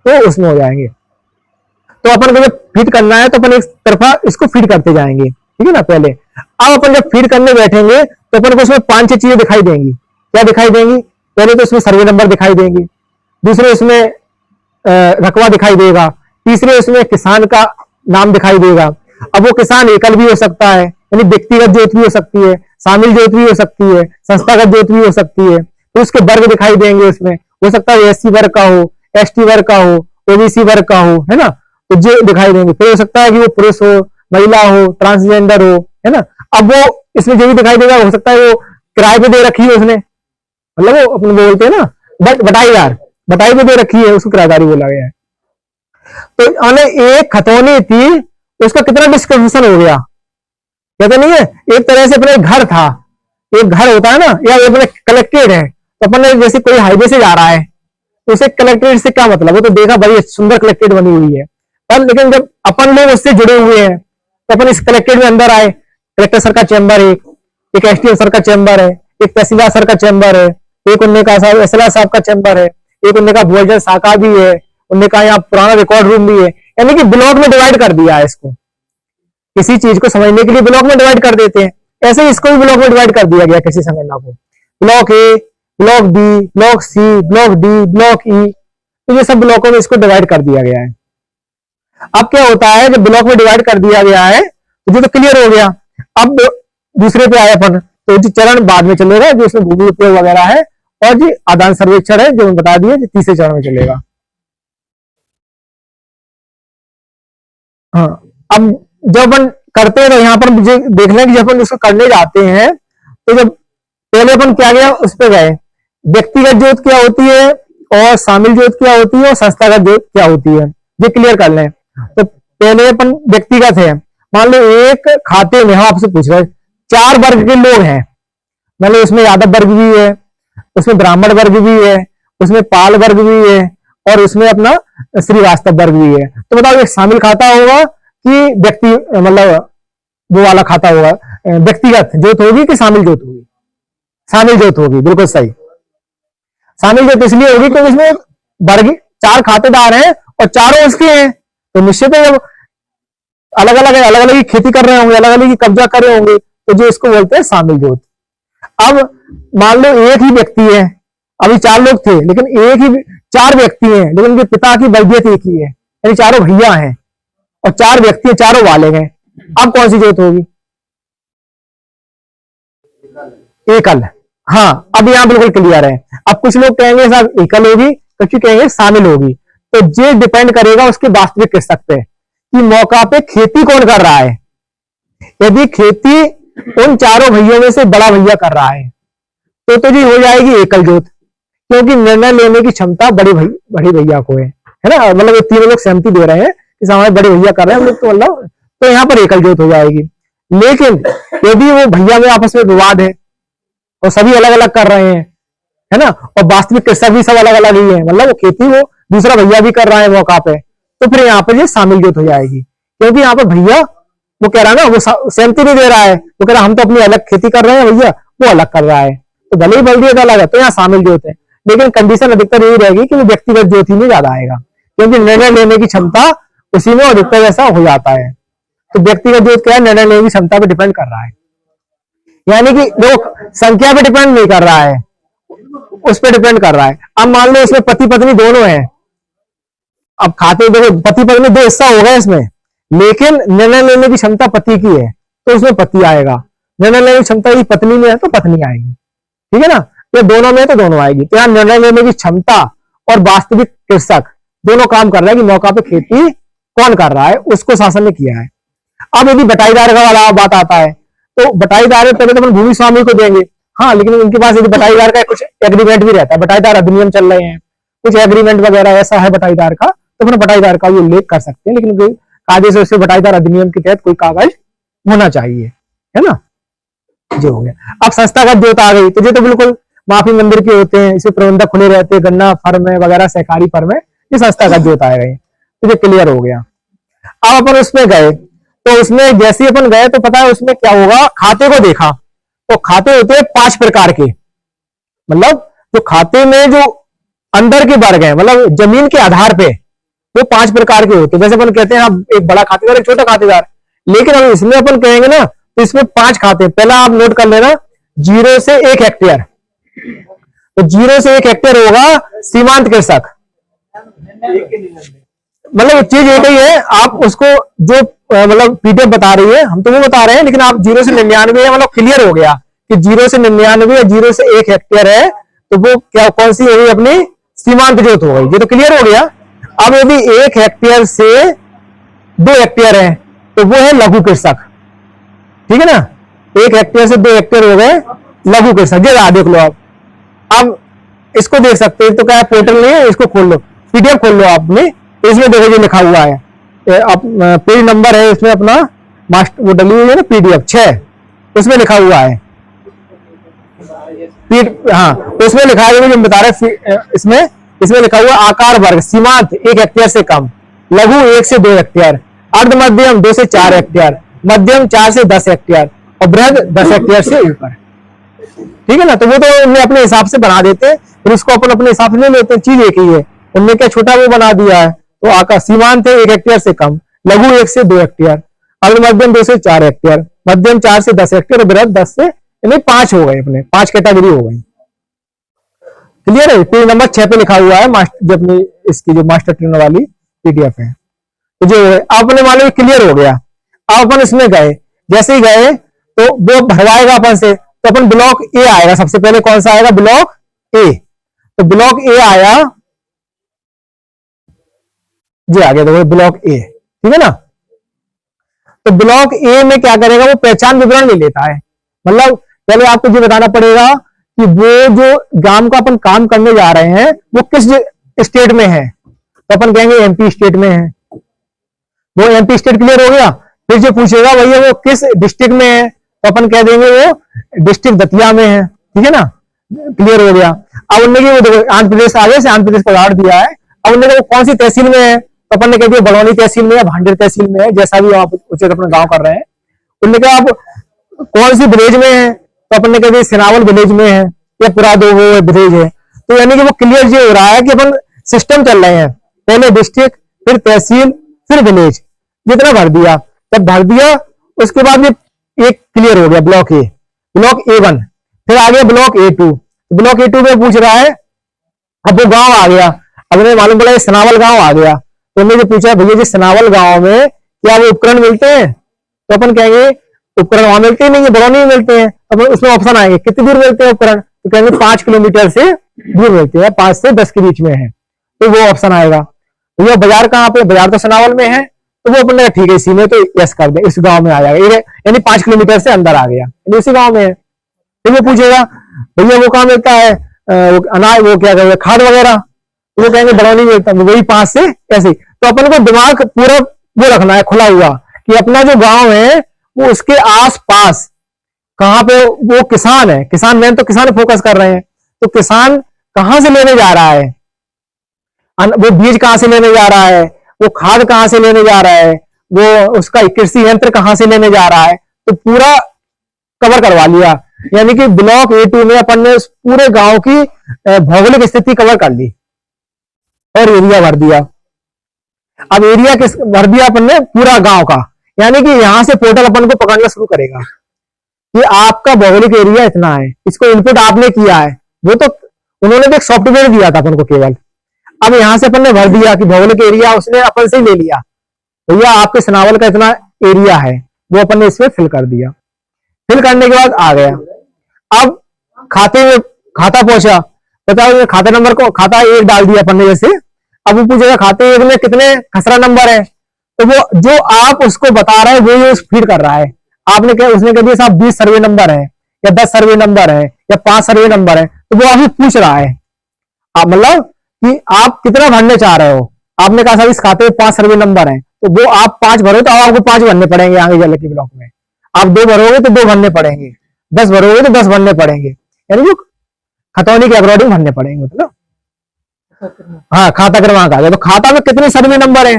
तो उसमें हो जाएंगे। तो अपन को जब फीड करना है तो अपन एक तरफा इसको फीड करते जाएंगे, ठीक है ना। पहले अब अपन जब फीड करने बैठेंगे तो अपन को उसमें 5-6 चीजें दिखाई देंगी। क्या दिखाई देंगी, पहले तो इसमें सर्वे नंबर दिखाई देंगी, दूसरे इसमें रकबा दिखाई देगा, तीसरे इसमें किसान का नाम दिखाई देगा। अब वो किसान एकल भी हो सकता है, यानी व्यक्तिगत जोत भी हो सकती है, शामिल जोत भी हो सकती है, संस्थागत जोत भी हो सकती है। तो उसके वर्ग दिखाई देंगे, उसमें हो सकता है एससी वर्ग का हो, एसटी वर्ग का हो, ओबीसी वर्ग का हो, है ना, तो जो दिखाई देंगे। फिर हो सकता है कि वो पुरुष हो, महिला हो, ट्रांसजेंडर हो, है ना। अब वो इसमें जो भी दिखाई देगा, हो सकता है वो किराए पे दे रखी है उसने, मतलब वो अपने बोलते हैं ना बटाईदार, बटाई पे दे रखी है, उसको किराएदारी बोला गया है। तो एक खतौनी थी, उसका कितना डिस्क्रिप्शन हो गया, कहते नहीं है, एक तरह से अपने घर था, एक घर होता है ना, या अपने कलेक्टेड है, तो अपन ने जैसे कोई हाईवे से जा रहा है तो उसे कलेक्टेड से क्या मतलब, वो तो देखा बड़ी सुंदर कलेक्टेड बनी हुई है, पर लेकिन जब अपन लोग उससे जुड़े हुए हैं तो अपन इस कलेक्टेड में अंदर आए, कलेक्टर सर का चैम्बर है, एक एसडीएम सर का चैम्बर है, एक तहसीलदार सर का चैम्बर है, एक उन्ने का साहब एसएलआर साहब का चैम्बर है, एक उन्ने का भूअर्जन शाखा भी है, उन्ने का यहाँ पुराना रिकॉर्ड रूम भी है। यानी कि ब्लॉक में डिवाइड कर दिया है इसको, किसी चीज को समझने के लिए ब्लॉक में डिवाइड कर देते हैं, ऐसे इसको भी ब्लॉक में डिवाइड कर दिया गया किसी संगठन को, block A, block B, block C, block D, block E, तो ये सब ब्लॉकों में इसको डिवाइड कर दिया गया है। अब क्या होता है, जब ब्लॉक में डिवाइड कर दिया गया है तो जो तो क्लियर हो गया। अब दूसरे पे आए अपन, तो जो चरण बाद में चलेगा, जो इसमें भूमि उपयोग वगैरह है, और जो आदान सर्वेक्षण है जो बता दिए, जो तीसरे चरण में चलेगा। हाँ, अब जब अपन करते हैं तो यहाँ पर देख लें कि जब अपन उसको करने जाते हैं तो जब पहले अपन क्या गया, उस पर गए, व्यक्तिगत जोत क्या होती है और शामिल जोत क्या होती है और संस्थागत जोत क्या होती है, ये क्लियर कर लें। तो पहले अपन व्यक्तिगत है, मान लो एक खाते में हम आपसे पूछ रहे 4 वर्ग के लोग हैं, मान लो उसमें यादव वर्ग भी है, उसमें ब्राह्मण वर्ग भी है, उसमें पाल वर्ग भी है, और उसमें अपना श्रीवास्तव वर्ग भी है। तो बताओ एक शामिल खाता होगा कि व्यक्ति मतलब वो वाला खाता होगा, व्यक्तिगत जोत होगी कि शामिल जोत होगी, शामिल जोत होगी, बिल्कुल सही। शामिल जोत इसलिए होगी क्योंकि इसमें वर्ग 4 खातेदार हैं और चारों उसके हैं, तो निश्चित है जब अलग अलग ही खेती कर रहे होंगे, अलग अलग ही कब्जा कर रहे होंगे, तो जो इसको बोलते हैं शामिल जोत। अब मान लो एक ही व्यक्ति है, अभी 4 लोग थे लेकिन एक ही 4 व्यक्ति हैं, लेकिन उनके पिता की वैद्यत एक ही है, यानी चारों भैया हैं और 4 व्यक्ति हैं, चारों वाले हैं। अब कौन सी जोत होगी, एकल। हाँ, अब यहां बिल्कुल क्लियर है। अब कुछ लोग कहेंगे साहब एकल होगी, कुछ कहेंगे शामिल होगी, तो ये डिपेंड करेगा उसके वास्तविक किस्मत पे कि मौका पे खेती कौन कर रहा है। यदि खेती उन चारों भैयों में से बड़ा भैया कर रहा है तो जी हो जाएगी एकल जोत, क्योंकि निर्णय लेने की क्षमता बड़े भैया को है ना, मतलब ये तीनों लोग सहमति दे रहे हैं कि हमारे बड़े भैया कर रहे हैं हम लोग, तो मतलब तो यहाँ पर एकल जोत हो जाएगी। लेकिन यदि वो भैया में आपस में विवाद है और सभी अलग अलग कर रहे हैं, है ना, और वास्तविक कृषक भी सब अलग अलग ही है, मतलब वो खेती वो दूसरा भैया भी कर रहा है मौका पे, तो फिर यहाँ पर ये शामिल जोत हो जाएगी। क्योंकि यहाँ पर भैया वो कह रहा है ना, वो सहमति नहीं दे रहा है, वो कह रहा हम तो अपनी अलग खेती कर रहे हैं, भैया वो अलग कर रहा है, तो भले ही बल्दी अलग है, तो यहाँ शामिल जोत है। लेकिन कंडीशन अधिकतर यही रहेगी कि वो व्यक्तिगत ज्योति में ज्यादा आएगा, क्योंकि निर्णय लेने की क्षमता उसी में अधिकतर ऐसा हो जाता है। तो व्यक्तिगत ज्योति क्या है, निर्णय लेने की क्षमता पे डिपेंड कर रहा है, यानी कि वो संख्या पे डिपेंड नहीं कर रहा है, उस पर डिपेंड कर रहा है। अब मान लो इसमें पति पत्नी दोनों हैं, अब खाते देखो पति पत्नी 2 हिस्सा होगा इसमें, लेकिन निर्णय लेने की क्षमता पति की है तो उसमें पति आएगा, निर्णय लेने की क्षमता यदि पत्नी में है तो पत्नी आएगी, ठीक है ना, ये दोनों में तो दोनों आएगी। तो यहाँ निर्णय लेने की क्षमता और वास्तविक कृषक दोनों काम कर रहा है कि मौका पे खेती कौन कर रहा है, उसको शासन ने किया है। अब यदि बटाईदार का वाला बात आता है, तो बटाईदार पहले तो अपन भूमि स्वामी को देंगे, हाँ, लेकिन उनके पास यदि बटाईदार का कुछ एग्रीमेंट भी रहता है, बटाईदार अधिनियम चल रहे हैं, कुछ एग्रीमेंट वगैरह ऐसा है बटाईदार का, तो अपने बटाईदार का भी उल्लेख कर सकते हैं, लेकिन कायदे से उससे बटाईदार अधिनियम के तहत कोई कागज होना चाहिए, है ना। जो हो गया। अब संस्थागत जोत आ गई, तो ये तो बिल्कुल माफी मंदिर के होते हैं, इसमें प्रबंधक खुले रहते हैं, गन्ना फर्म है वगैरह, सहकारी फर्म है, ये संस्थागत जोत आ गई, तो ये क्लियर हो गया। अब अपन उसमें गए, तो उसमें जैसे अपन गए तो पता है उसमें क्या होगा, खाते को देखा, तो खाते होते हैं 5 प्रकार के, मतलब जो खाते में जो अंदर के वर्ग है, मतलब जमीन के आधार पे वो 5 प्रकार के होते हैं। जैसे अपन कहते हैं आप एक बड़ा खातेदार, एक छोटा खातेदार, लेकिन अब इसमें अपन कहेंगे ना, तो इसमें 5 खाते। पहला आप नोट कर लेना, 0 से 1 हेक्टेयर, तो 0 से 1 हेक्टेयर होगा सीमांत कृषक। मतलब चीज एक ही है, आप उसको जो मतलब पीडीएफ बता रही है, हम तो वो बता रहे हैं, लेकिन आप 0 से 99 है, मतलब क्लियर हो गया कि 0 से 99 या 0 से 1 हेक्टेयर है, तो वो क्या कौन सी होगी, अपनी सीमांत जोत हो गई, ये तो क्लियर हो गया। अब यदि 1 हेक्टेयर से 2 हेक्टेयर है, तो वो है लघु कृषक, ठीक है ना। 1 हेक्टेयर से 2 हेक्टेयर हो गए लघु कृषक। ये देख लो आप, अब इसको देख सकते हैं, तो क्या पोर्टल नहीं है, इसको खोल लो, पीडीएफ खोल लो आपने, इसमें देखो ये लिखा हुआ है, पेज नंबर है इसमें अपना मास्टर वो डली हुई है ना, पीडीएफ 6, उसमें लिखा हुआ है, हाँ, उसमें लिखा है, जो बता रहे इसमें लिखा हुआ आकार वर्ग सीमांत 1 हेक्टेयर से कम, लघु 1 से 2 हेक्टेयर, अर्ध मध्यम 2 से 4 हेक्टेयर, मध्यम 4 से 10 हेक्टेयर और बृहद 10 हेक्टेयर से ऊपर, ठीक है ना। तो वो तो उन्हें अपने हिसाब से बना देते हैं, फिर उसको अपन अपने हिसाब से ले लेते हैं, चीज एक ही है, उनने क्या छोटा वो बना दिया है। तो आकार सीमांत है 1 हेक्टेयर से कम, लघु 1 से 2 हेक्टेयर, अर्ध मध्यम 2 से 4 हेक्टेयर, मध्यम 4 से 10 हेक्टेयर, बृहद 10 से, यानी 5 हो गए, अपने 5 कैटेगरी हो गई। क्लियर है, पेज नंबर 6 पे लिखा हुआ है, मास्टर जो अपनी इसकी जो मास्टर ट्रेनर वाली पीडीएफ है, तो जो अपने मान लो क्लियर हो गया। अब अपन इसमें गए, जैसे ही गए तो वो भरवाएगा अपन से, तो अपन ब्लॉक ए आएगा, सबसे पहले कौन सा आएगा, ब्लॉक ए। तो ब्लॉक ए आया, जी आ गया, तो ब्लॉक ए, ठीक है ना। तो ब्लॉक ए में क्या करेगा, वो पहचान विवरण ले लेता है, मतलब पहले आपको ये बताना पड़ेगा कि वो जो ग्राम का अपन काम करने जा रहे हैं वो किस स्टेट में है, तो अपन कहेंगे एमपी स्टेट में है, वो एमपी स्टेट क्लियर हो गया। फिर जो पूछेगा भैया वो किस डिस्ट्रिक्ट में है, तो अपन कह देंगे वो डिस्ट्रिक्ट दतिया में है, ठीक है ना, क्लियर हो गया। अब उनने वो देखो आंध्र प्रदेश आगे से आंध्र प्रदेश को उदाहरण दिया है, अब उन्होंने वो कौन सी तहसील में है, तो अपन ने कह दिया बड़ौनी तहसील में है, भांडेर तहसील में है, जैसा भी आप उचित अपना गांव कर रहे हैं। उन्होंने कहा आप कौन सी विलेज में है, तो अपन ने कह दिया सिनावल विलेज में है या पुरादो वो विलेज है। तो यानी कि वो क्लियर ये हो रहा है कि अपन सिस्टम चल रहे हैं, पहले डिस्ट्रिक्ट, फिर तहसील, फिर विलेज, जितना भर दिया, जब भर दिया उसके बाद ये एक क्लियर हो गया ब्लॉक ए, ब्लॉक A1। फिर आ गया ब्लॉक A2, ब्लॉक A2 में पूछ रहा है, अब वो गांव आ गया, अब उन्हें मालूम पड़ा सनावल गांव आ गया, तो उन्होंने पूछा भैया जी सनावल गांव में क्या वो उपकरण मिलते हैं, तो अपन कहेंगे उपकरण वहां मिलते ही नहीं है, बड़ौनी में मिलते हैं। अब उसमें ऑप्शन आएंगे कितनी दूर मिलते हैं उपकरण, तो कहेंगे 5 किलोमीटर से दूर मिलते हैं, 5 से 10 के बीच में है, तो वो ऑप्शन आएगा। भैया बाजार कहाँ पे, बाजार तो सनावल में है, तो वो अपने ठीक है इसी में, तो यस कर दे, इस गांव में आ जाएगा, यानी 5 किलोमीटर से अंदर आ गया, यानी उसी गांव में है। फिर वो पूछेगा भैया वो कहाँ मिलता है अनाज, वो क्या कहते हैं खाद वगैरह, तो वो कहेंगे बड़ौनी मिलता है, वही 5 से ऐसे। तो अपन को दिमाग पूरा वो रखना है खुला हुआ कि अपना जो गांव है वो उसके आस पास कहां पे वो किसान है, किसान मेन तो किसान फोकस कर रहे हैं, तो किसान कहां से लेने जा रहा है, वो बीज कहां से लेने जा रहा है, वो खाद कहां से लेने जा रहा है, वो उसका कृषि यंत्र कहां से लेने जा रहा है, तो पूरा कवर करवा लिया। यानी कि ब्लॉक A2 में अपन ने पूरे गांव की भौगोलिक स्थिति कवर कर ली और एरिया भर दिया। अब एरिया किस भर दिया अपन ने, पूरा गांव का, यानी कि यहां से पोर्टल अपन को पकड़ना शुरू करेगा कि आपका भौगोलिक एरिया इतना है, इसको इनपुट आपने किया है, वो तो उन्होंने तो एक सॉफ्टवेयर दिया था अपन को केवल। अब यहां से अपन ने भर दिया कि भौगोलिक एरिया उसने अपन से ही ले लिया, भैया आपके सनावल का इतना एरिया है, वो अपन ने इसमें फिल कर दिया। फिल करने के बाद आ गया, अब खाते में खाता पहुंचा, बताओ, खाता नंबर को, खाता एक डाल दिया अपन ने जैसे, अब वो पूछेगा खाते एक में कितने खसरा नंबर है, तो वो जो आप उसको बता रहे हैं वो ये फीड कर रहा है। आपने क्या, उसने कह दिया साहब 20 सर्वे नंबर है या 10 सर्वे नंबर है या 5 सर्वे नंबर है, तो वो आपसे पूछ रहा है, आप मतलब कि आप कितना भरने चाह रहे हो। आपने कहा साहब इस खाते में 5 सर्वे नंबर है, तो वो आप 5 भरो तो आपको 5 भरने पड़ेंगे आगे चल के ब्लॉक में। आप 2 भरोगे तो 2 भरने पड़ेंगे, 10 भरोगे तो 10 भरने पड़ेंगे, यानी जो खतौनी के अकॉर्डिंग भरने पड़ेंगे, मतलब हाँ खाता क्रमांक आ गया। तो खाता में कितने सर्वे नंबर है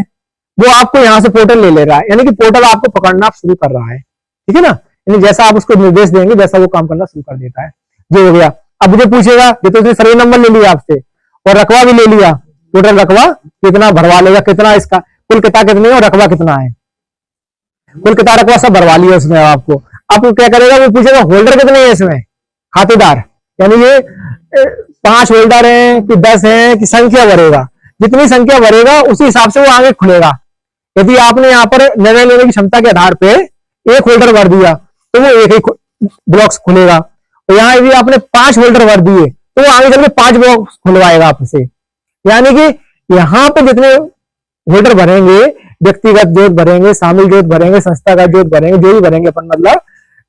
वो आपको यहाँ से पोर्टल ले रहा है, यानी कि पोर्टल आपको पकड़ना शुरू कर रहा है, ठीक है ना। यानी जैसा आप उसको निर्देश देंगे वैसा वो काम करना शुरू कर देता है। जो हो गया, अब मुझे पूछेगा, ये तो उसने सर्वे नंबर ले लिया आपसे और रकबा भी ले लिया, टोटल रकबा कितना भरवा लेगा, कितना इसका कुल किता कितनी है और रकबा कितना है, कुल किता रकबा सब भरवा लिया उसने। आपको अब क्या करेगा, वो पूछेगा होल्डर कितने हैं इसमें, खातेदार, यानी ये 5 होल्डर हैं कि 10 हैं कि संख्या भरेगा, जितनी संख्या भरेगा उसी हिसाब से वो आगे खुलेगा। यदि आपने यहाँ पर निर्णय लेने की क्षमता के आधार पे एक होल्डर भर दिया तो वो एक ही ब्लॉक्स खुलेगा, तो यहाँ यदि आपने 5 होल्डर भर दिए तो वो आगे चल के 5 ब्लॉक्स खुलवाएगा आपसे। यानी कि यहाँ पे जितने होल्डर भरेंगे, व्यक्तिगत जोत भरेंगे, शामिल जोत भरेंगे, संस्थागत जोत भरेंगे, जो भी भरेंगे अपन, मतलब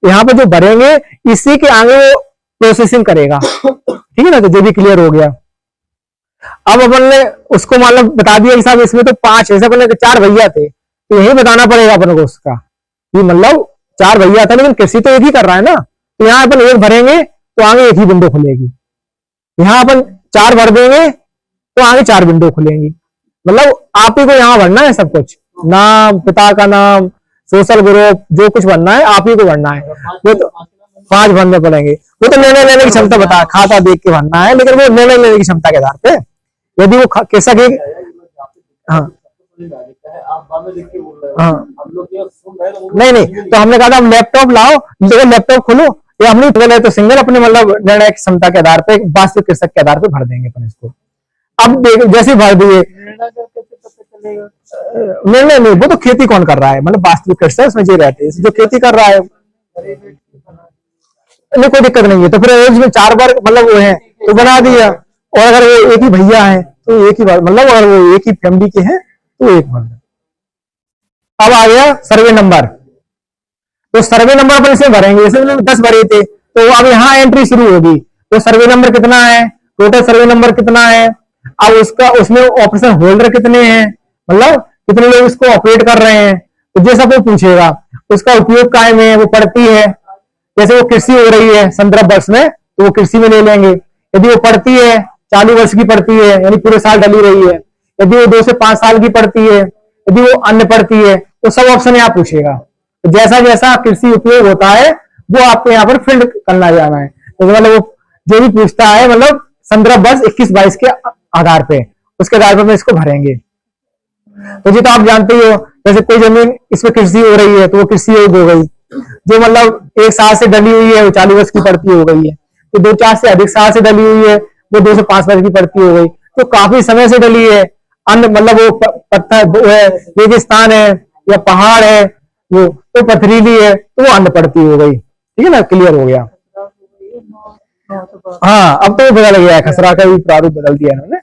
यहाँ पे जो भरेंगे इसी के आगे वो प्रोसेसिंग करेगा, ठीक है ना। तो जो भी क्लियर हो गया। अब अपन ने उसको मतलब बता दिया कि साहब इसमें तो 5 ऐसे, अपन ने 4 भैया थे तो यही बताना पड़ेगा अपन को उसका, कि मतलब 4 भैया था लेकिन कृषि तो एक ही कर रहा है ना, तो यहाँ अपन एक भरेंगे तो आगे एक ही विंडो खुलेगी, यहाँ अपन 4 भर देंगे तो आगे 4 विंडो खुलेंगी। मतलब आप ही को यहाँ भरना है सब कुछ, नाम, पिता का नाम, सोशल ग्रुप, जो कुछ भरना है आप ही को भरना है। वो तो 5 भरने पड़ेंगे, वो तो निर्णय लेने की क्षमता बता, खाता देख के भरना है, लेकिन वो निर्णय लेने की क्षमता के आधार पे, यदि वो कैसा कि हाँ हाँ नहीं नहीं, तो हमने कहा था लैपटॉप लाओ, लैपटॉप खोलो, ये हमने बोला तो सिंगल अपने मतलब निर्णय की क्षमता के आधार पे, वास्तविक कृषक के आधार पे भर देंगे अपन इसको। अब देख जैसे भर दिए, निर्णय नहीं, वो तो खेती कौन कर रहा है, मतलब वास्तविक कृषक उसमें जो रहते हैं, जो खेती कर रहा है नहीं कोई दिक्कत नहीं है। तो फिर इसमें 4 बार मतलब वो है तो बना दिया, और अगर वो एक ही भैया है तो एक ही बार, मतलब अगर वो एक ही फैमिली के हैं तो एक बार। अब आ गया सर्वे नंबर, तो सर्वे नंबर अपन इसमें भरेंगे, जैसे 10 भरे थे तो अब यहाँ एंट्री शुरू होगी, तो सर्वे नंबर कितना है, टोटल सर्वे नंबर कितना है, अब उसका उसमें ऑपरेशन होल्डर कितने हैं, मतलब कितने लोग इसको ऑपरेट कर रहे हैं, तो जैसा वो पूछेगा उसका उपयोग काय में है, वो पड़ती है, जैसे वो कृषि हो रही है संदर्भ वर्ष में तो वो कृषि में ले लेंगे, यदि वो पड़ती है चालू वर्ष की पड़ती है यानी पूरे साल डली रही है, यदि वो 2 से 5 साल की पड़ती है, यदि वो अन्य पड़ती है, तो सब ऑप्शन यहाँ पूछेगा। तो जैसा जैसा कृषि उपयोग होता है वो आपको यहाँ पर फिल्ड करना जाना है, तो मतलब वो जो भी पूछता है मतलब संदर्भ वर्ष 21-22 के आधार पे, उसके आधार पर इसको भरेंगे। तो जी तो आप जानते ही हो, जैसे कोई जमीन इसमें कृषि हो रही है तो वो कृषि योग हो गई, जो मतलब 1 साल से डली हुई है वो चालू वर्ष की पड़ती हो गई है, तो 2-4 से अधिक साल से डली हुई है वो 2 से 5 वर्ष की पड़ती हो गई, तो काफी समय से डली है, अन्य मतलब वो पत्थर है, रेगिस्तान है या पहाड़ है वो तो पथरीली है तो वो अन्य पड़ती हो गई, ठीक है ना। क्लियर हो गया। हाँ अब तो बदल गया है, खसरा का भी प्रारूप बदल दिया इन्होंने,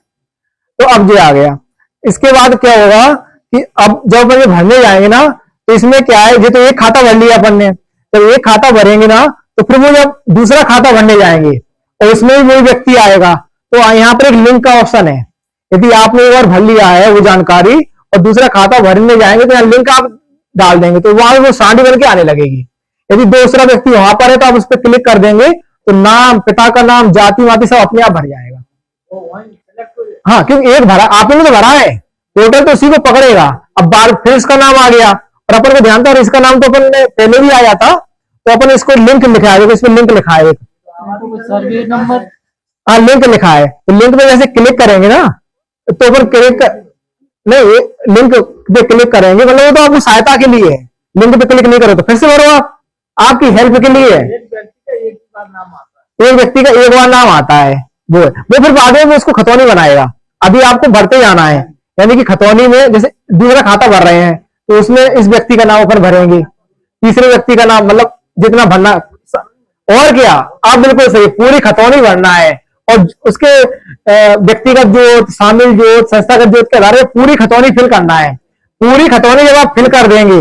तो अब ये आ गया। इसके बाद क्या होगा कि अब जब अपन भरने जाएंगे ना तो इसमें क्या है, ये तो एक खाता भर लिया अपन ने, तो एक खाता भरेंगे ना तो फिर वो जब दूसरा खाता भरने जाएंगे और उसमें भी वही व्यक्ति आएगा, तो यहाँ पर एक लिंक का ऑप्शन है, यदि आपने एक बार भर लिया है वो जानकारी और दूसरा खाता भरने जाएंगे तो यहाँ लिंक आप डाल देंगे तो वहां वो सारणी बन के आने लगेगी। यदि दूसरा व्यक्ति वहां पर है तो आप उस पर क्लिक कर देंगे तो नाम, पिता का नाम, जाति वाति सब अपने आप भर जाएगा। हाँ क्योंकि एक भरा आपने तो भरा है, पोर्टल तो उसी को पकड़ेगा। अब बार फिर इसका नाम आ गया और अपन को ध्यान था इसका नाम तो अपन ने पहले भी आया था, तो अपन इसको लिंक लिखा है, इसमें लिंक लिखा है सर्वे नंबर, हाँ लिंक लिखा है, तो लिंक पे जैसे क्लिक करेंगे ना तो अपन क्लिक नहीं लिंक पे क्लिक करेंगे, मतलब वो तो आपको सहायता के लिए है, लिंक पे क्लिक नहीं करो तो फिर से भरो, आप आपकी हेल्प के लिए है। एक व्यक्ति का एक बार नाम आता है, वो फिर बाद में उसको खतौनी बनाएगा, अभी आपको भरते जाना है, यानी कि खतौनी में जैसे दूसरा खाता भर रहे हैं तो उसमें इस व्यक्ति का नाम अपन भरेंगे, तीसरे व्यक्ति का नाम, मतलब जितना भरना, और क्या आप बिल्कुल सही पूरी खतौनी भरना है और उसके व्यक्तिगत जोत, शामिल जोत, संस्थागत जोत के आधार पर पूरी खतौनी फिल करना है। पूरी खतौनी जब आप फिल कर देंगे,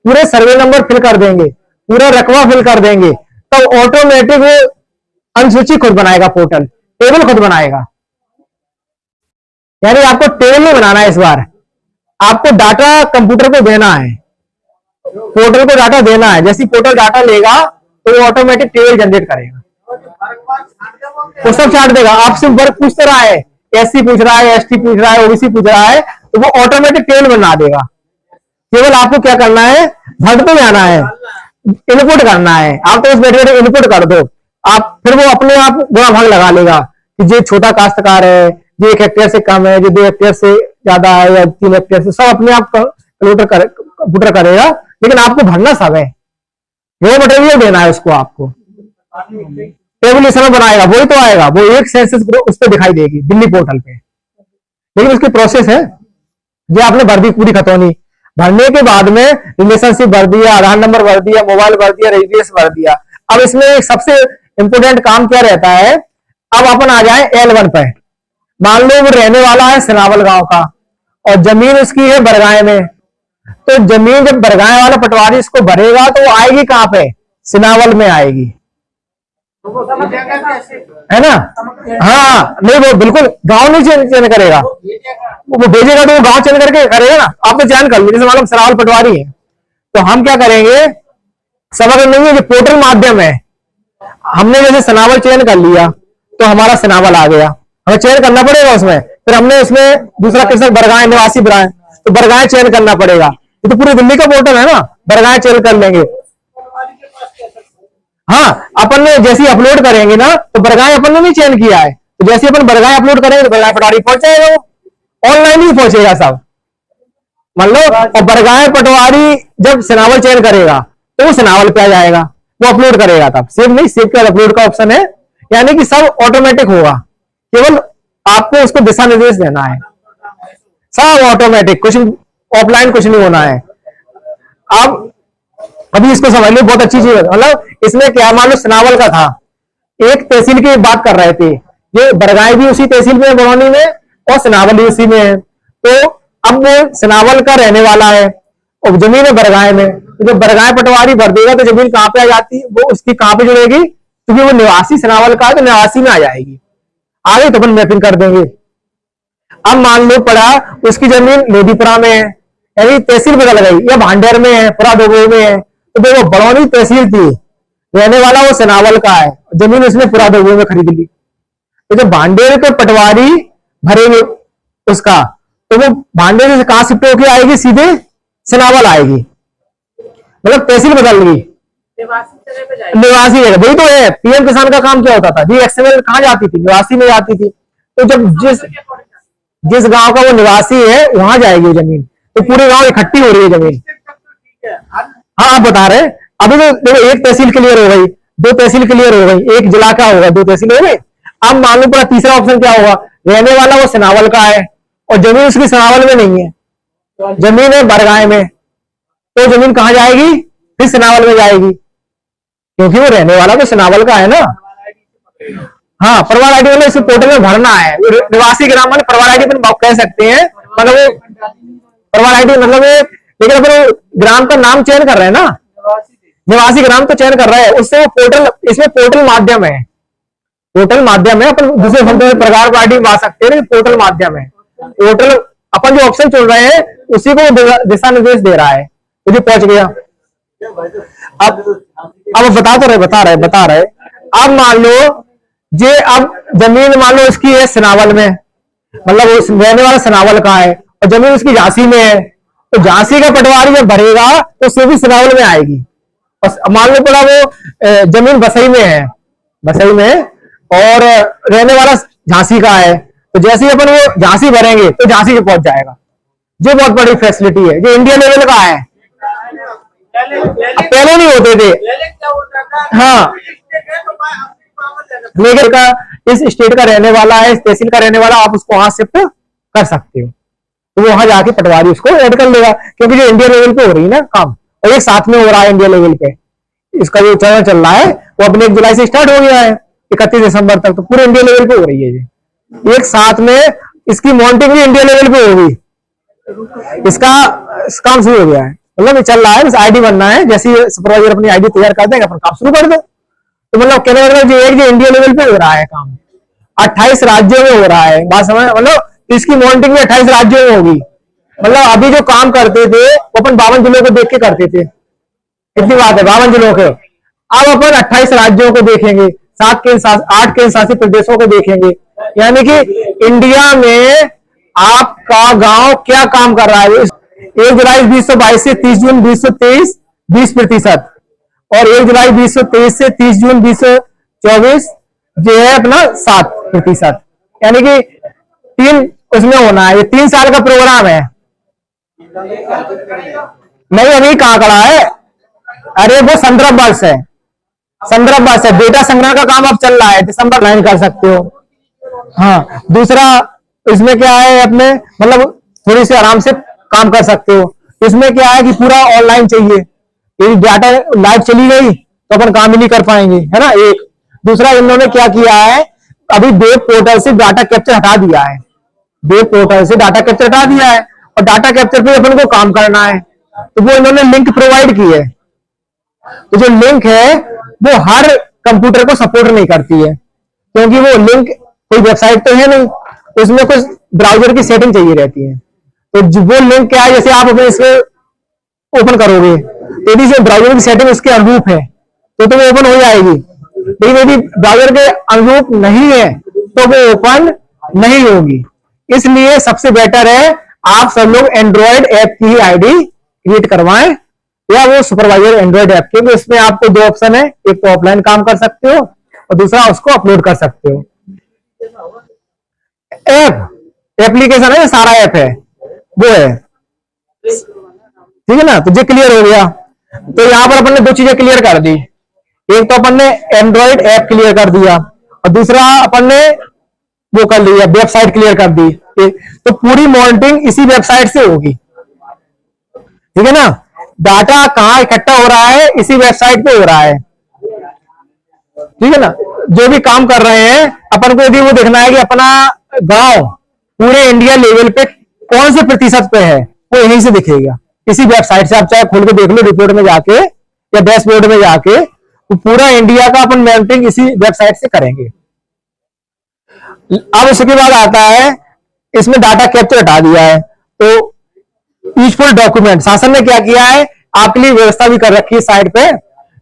पूरे सर्वे नंबर फिल कर देंगे, पूरा रकबा फिल कर देंगे, तब तो ऑटोमेटिक वो अनुसूची खुद बनाएगा, पोर्टल टेबल खुद बनाएगा। यानी आपको टेबल नहीं बनाना है, इस बार आपको डाटा कंप्यूटर को देना है, पोर्टल को डाटा देना है। जैसे पोर्टल डाटा लेगा तो वो ऑटोमेटिक टेबल जनरेट करेगा, वो सब छाट देगा। आपसे वर्ग पूछ रहा है, एससी पूछ रहा है, एसटी पूछ रहा है, ओबीसी पूछ रहा है, तो वो ऑटोमेटिक टेबल बना देगा। केवल आपको क्या करना है, भट पे जाना है, इनपुट करना है। आप तो उस बैठे बैठे इनपुट कर दो, आप फिर वो अपने आप गुणा भाग लगा लेगा कि जो छोटा काश्तकार है, जो 1 हेक्टेयर से कम है, जो 2 हेक्टेयर से ज्यादा है या 3 हेक्टेयर से, सब अपने आप कंप्यूटर करेगा। लेकिन आपको भरना सब है, रॉ मटेरियल देना है उसको, आपको टेबल इस समय बनाएगा, वही तो आएगा, वो एक सेंसस उस पर दिखाई देगी दिल्ली पोर्टल पे। लेकिन उसकी प्रोसेस है, जो आपने भर दी पूरी खतौनी, भरने के बाद में रिलेशनशिप भर दिया, आधार नंबर भर दिया, मोबाइल भर दिया, रेजिडेंस भर दिया। अब इसमें एक सबसे इंपोर्टेंट काम क्या रहता है, अब अपन आ जाए L1 पे। मान लो वो रहने वाला है सिनावल गांव का और जमीन उसकी है बरगाए में, तो जमीन जब बरगाए वाला पटवारी इसको भरेगा तो वो आएगी कहां पे, सिनावल में आएगी, है ना। हाँ नहीं, वो बिल्कुल गांव नहीं चयन करेगा, वो भेजेगा तो वो गांव चयन करके करेगा ना। आप तो चयन कर लीजिए, जैसे मालूम सिनावल पटवारी है, तो हम क्या करेंगे, समग्र नहीं है, जो पोर्टल माध्यम है। हमने जैसे सिनावल चयन कर लिया तो हमारा सिनावल आ गया, हमें चयन करना पड़ेगा उसमें। फिर हमने उसमें दूसरा कृषक बरगाए निवासी बनाए, तो बरगाए चयन करना पड़ेगा। ये तो पूरी दिल्ली का पोर्टल है ना, बरगाए चयन कर लेंगे। हाँ, अपन ने जैसे अपलोड करेंगे ना, तो बरगाए अपन ने नहीं चयन किया है, तो जैसे अपन बरगाए अपलोड करेंगे तो बरगाए पटवारी पहुंच जाएगा, वो ऑनलाइन ही पहुंचेगा सब, मान लो। और बरगाए पटवारी जब सिनावल चयन करेगा तो वो सिनावल पे आ जाएगा, वो अपलोड करेगा, तब सेव नहीं, सेव के अपलोड का ऑप्शन है। यानी कि सब ऑटोमेटिक होगा, केवल आपको उसको दिशा निर्देश देना है, सब ऑटोमेटिक, कुछ ऑफलाइन कुछ नहीं होना है। अब अभी इसको समझ लो, बहुत अच्छी चीज है। मतलब इसमें क्या, मान लो सिनावल का था, एक तहसील की बात कर रहे थे, ये बरगाए भी उसी तहसील में, बरौनी में, और सिनावल भी उसी में है। तो अब वो सिनावल का रहने वाला है और जमीन है बरगाए में, तो जब बरगाए पटवारी भर देगा तो जमीन कहां पे आ जाती है, वो उसकी कहां पे जुड़ेगी, क्योंकि वो निवासी सिनावल का है तो निवासी में आ जाएगी। आगे तो अपन मैपिंग कर देंगे। अब मान लो पड़ा उसकी जमीन लोधीपुरा में है, यानी तहसील बदल गई, या भांडेर में है, पुरादोगो में है, तो देखो बरौनी तहसील थी, रहने वाला वो सिनावल का है, जमीन उसने पुरादोगो में खरीद ली। तो जब भांडेर पे पटवारी भरेंगे उसका, तो वो भांडेर से कहां शिफ्ट होकर आएगी, सीधे सिनावल आएगी, मतलब तहसील बदल गई, निवासी जगह। वही तो है, पीएम किसान का काम क्या होता था जी, एक्सएमएल कहां जाती थी, निवासी में जाती थी। तो जब जिस गांव का वो निवासी है वहां जाएगी जमीन, तो पूरे गांव इकट्ठी हो रही है जमीन। हाँ, आप बता रहे अभी तो देखो, एक तहसील क्लियर हो गई, 2 तहसील क्लियर हो गई, एक जिला का होगा, 2 तहसील हो गई। अब मान लो पूरा तीसरा ऑप्शन क्या होगा, रहने वाला वो सिनावल का है और जमीन उसकी सिनावल में नहीं है, जमीन है बरगाए में, तो जमीन कहां जाएगी, फिर सिनावल में जाएगी, क्योंकि वो रहने वाला तो सिनावल का है ना। हाँ, परिवार आईडी मतलब इस पोर्टल में भरना है, निवासी ग्राम मतलब परिवार आईडी अपन कह सकते हैं, मतलब वो परिवार आईडी मतलब, लेकिन अपन ग्राम का नाम चयन कर रहे हैं ना, निवासी ग्राम तो चयन कर रहे हैं, उससे वो पोर्टल, इसमें पोर्टल माध्यम है, पोर्टल माध्यम है। अपन दूसरे शब्दों में परिवार आईडी बना सकते हैं, पोर्टल माध्यम है। पोर्टल अपन जो ऑप्शन चुन रहे हैं उसी को दिशा निर्देश दे रहा है, मुझे पहुंच गया। अब बता रहे अब मान लो जे, अब जमीन मान लो उसकी है सिनावल में, मतलब उस रहने वाला सिनावल का है और जमीन उसकी झांसी में है, तो झांसी का पटवारी जब भरेगा तो उसे भी सिनावल में आएगी। और मान लो पड़ा वो जमीन बसई में है, बसई में, और रहने वाला झांसी का है, तो जैसे ही अपन वो झांसी भरेंगे तो झांसी में पहुंच जाएगा। जो बहुत बड़ी फैसिलिटी है, जो इंडिया लेवल का है, पहले नहीं होते थे। हाँ, लेकिन का इस स्टेट का रहने वाला है, इस तहसील का रहने वाला, आप उसको वहां शिफ्ट कर सकते हो, तो वो वहां जाके पटवारी उसको ऐड कर लेगा, क्योंकि जो इंडिया लेवल पे हो रही है ना काम, और एक साथ में हो रहा है इंडिया लेवल पे, इसका जो चरण चल रहा है वो अपने 1 जुलाई से स्टार्ट हो गया है, 31 दिसंबर तक, तो पूरे इंडिया लेवल पे हो रही है ये एक साथ में। इसकी मॉनिटरिंग भी इंडिया लेवल पे होगी। इसका काम शुरू हो गया है, मतलब चल रहा है, बस आईडी बनना है। जैसे सुपरवाइजर अपनी आईडी तैयार कर देंगे, अपन काम शुरू कर दो। तो मतलब कहने का मतलब एक जो इंडिया लेवल पे हो रहा है काम, 28 राज्यों में हो रहा है। बात समझ, मतलब इसकी मॉनिटरिंग भी 28 राज्यों में होगी। मतलब अभी जो काम करते थे वो अपन 52 जिलों को देख के करते थे, इतनी बात है, 52 जिलों के। अब अपन 28 राज्यों को देखेंगे, 8 केंद्र शासित प्रदेशों को देखेंगे। यानी कि इंडिया में आपका गांव क्या काम कर रहा है। 1 जुलाई 2022 से 30 जून 2023 20%, और 1 जुलाई 2023 से 30 जून 2024 जो है अपना 7%। यानी कि 3 उसमें होना है। ये 3 साल का प्रोग्राम है। नहीं, अभी कहां खड़ा है, अरे वो संदर्भ वर्ष है, संदर्भ वर्ष है। डेटा संग्रह का काम अब चल रहा है, दिसंबर 9 कर सकते हो। हाँ, दूसरा इसमें क्या है, अपने मतलब थोड़ी सी आराम से काम कर सकते हो। इसमें क्या है कि पूरा ऑनलाइन चाहिए, यदि डाटा लाइव चली गई तो अपन काम ही नहीं कर पाएंगे, है ना। एक दूसरा, इन्होंने क्या किया है, अभी वेब पोर्टल से डाटा कैप्चर हटा दिया है। वेब पोर्टल से डाटा कैप्चर हटा दिया है, और डाटा कैप्चर पे अपन को काम करना है, तो वो इन्होंने लिंक प्रोवाइड की है। तो जो लिंक है वो हर कंप्यूटर को सपोर्ट नहीं करती है, क्योंकि वो लिंक कोई वेबसाइट तो है नहीं, उसमें कुछ ब्राउजर की सेटिंग चाहिए रहती है। तो वो लिंक क्या है, जैसे आप अपने इसको ओपन करोगे, यदि से ब्राउजर की सेटिंग उसके अनुरूप है तो वो ओपन हो जाएगी। लेकिन यदि ब्राउजर के अनुरूप नहीं है तो वो ओपन नहीं होगी। इसलिए सबसे बेटर है आप सब लोग एंड्रॉयड ऐप की ही आईडी क्रिएट करवाएं, या वो सुपरवाइजर एंड्रॉयड ऐप के। इसमें आपको 2 ऑप्शन है, एक तो ऑफलाइन काम कर सकते हो और दूसरा उसको अपलोड कर सकते हो। एप्लीकेशन है, सारा ऐप है वो है, ठीक है ना। तो ये क्लियर हो गया। तो यहां पर अपन ने 2 चीजें क्लियर कर दी, एक तो अपन ने एंड्रॉयड ऐप क्लियर कर दिया, और दूसरा अपन ने वो कर लिया, वेबसाइट क्लियर कर दी। तो पूरी मॉनिटरिंग इसी वेबसाइट से होगी, ठीक है ना। डाटा कहां इकट्ठा हो रहा है, इसी वेबसाइट पे हो रहा है, ठीक है ना। जो भी काम कर रहे हैं अपन को यदि वो देखना है कि अपना गांव पूरे इंडिया लेवल पे कौन से प्रतिशत पे है, वो यहीं से दिखेगा, इसी वेबसाइट से। आप चाहे खोल के देख लो रिपोर्ट में जाके या डैशबोर्ड में जाके, तो पूरा इंडिया का अपन मॉनिटरिंग इसी वेबसाइट से करेंगे। अब उसके बाद आता है, इसमें डाटा कैप्चर हटा दिया है, तो यूजफुल डॉक्यूमेंट शासन ने क्या किया है, आपके लिए व्यवस्था भी कर रखी है साइट पे।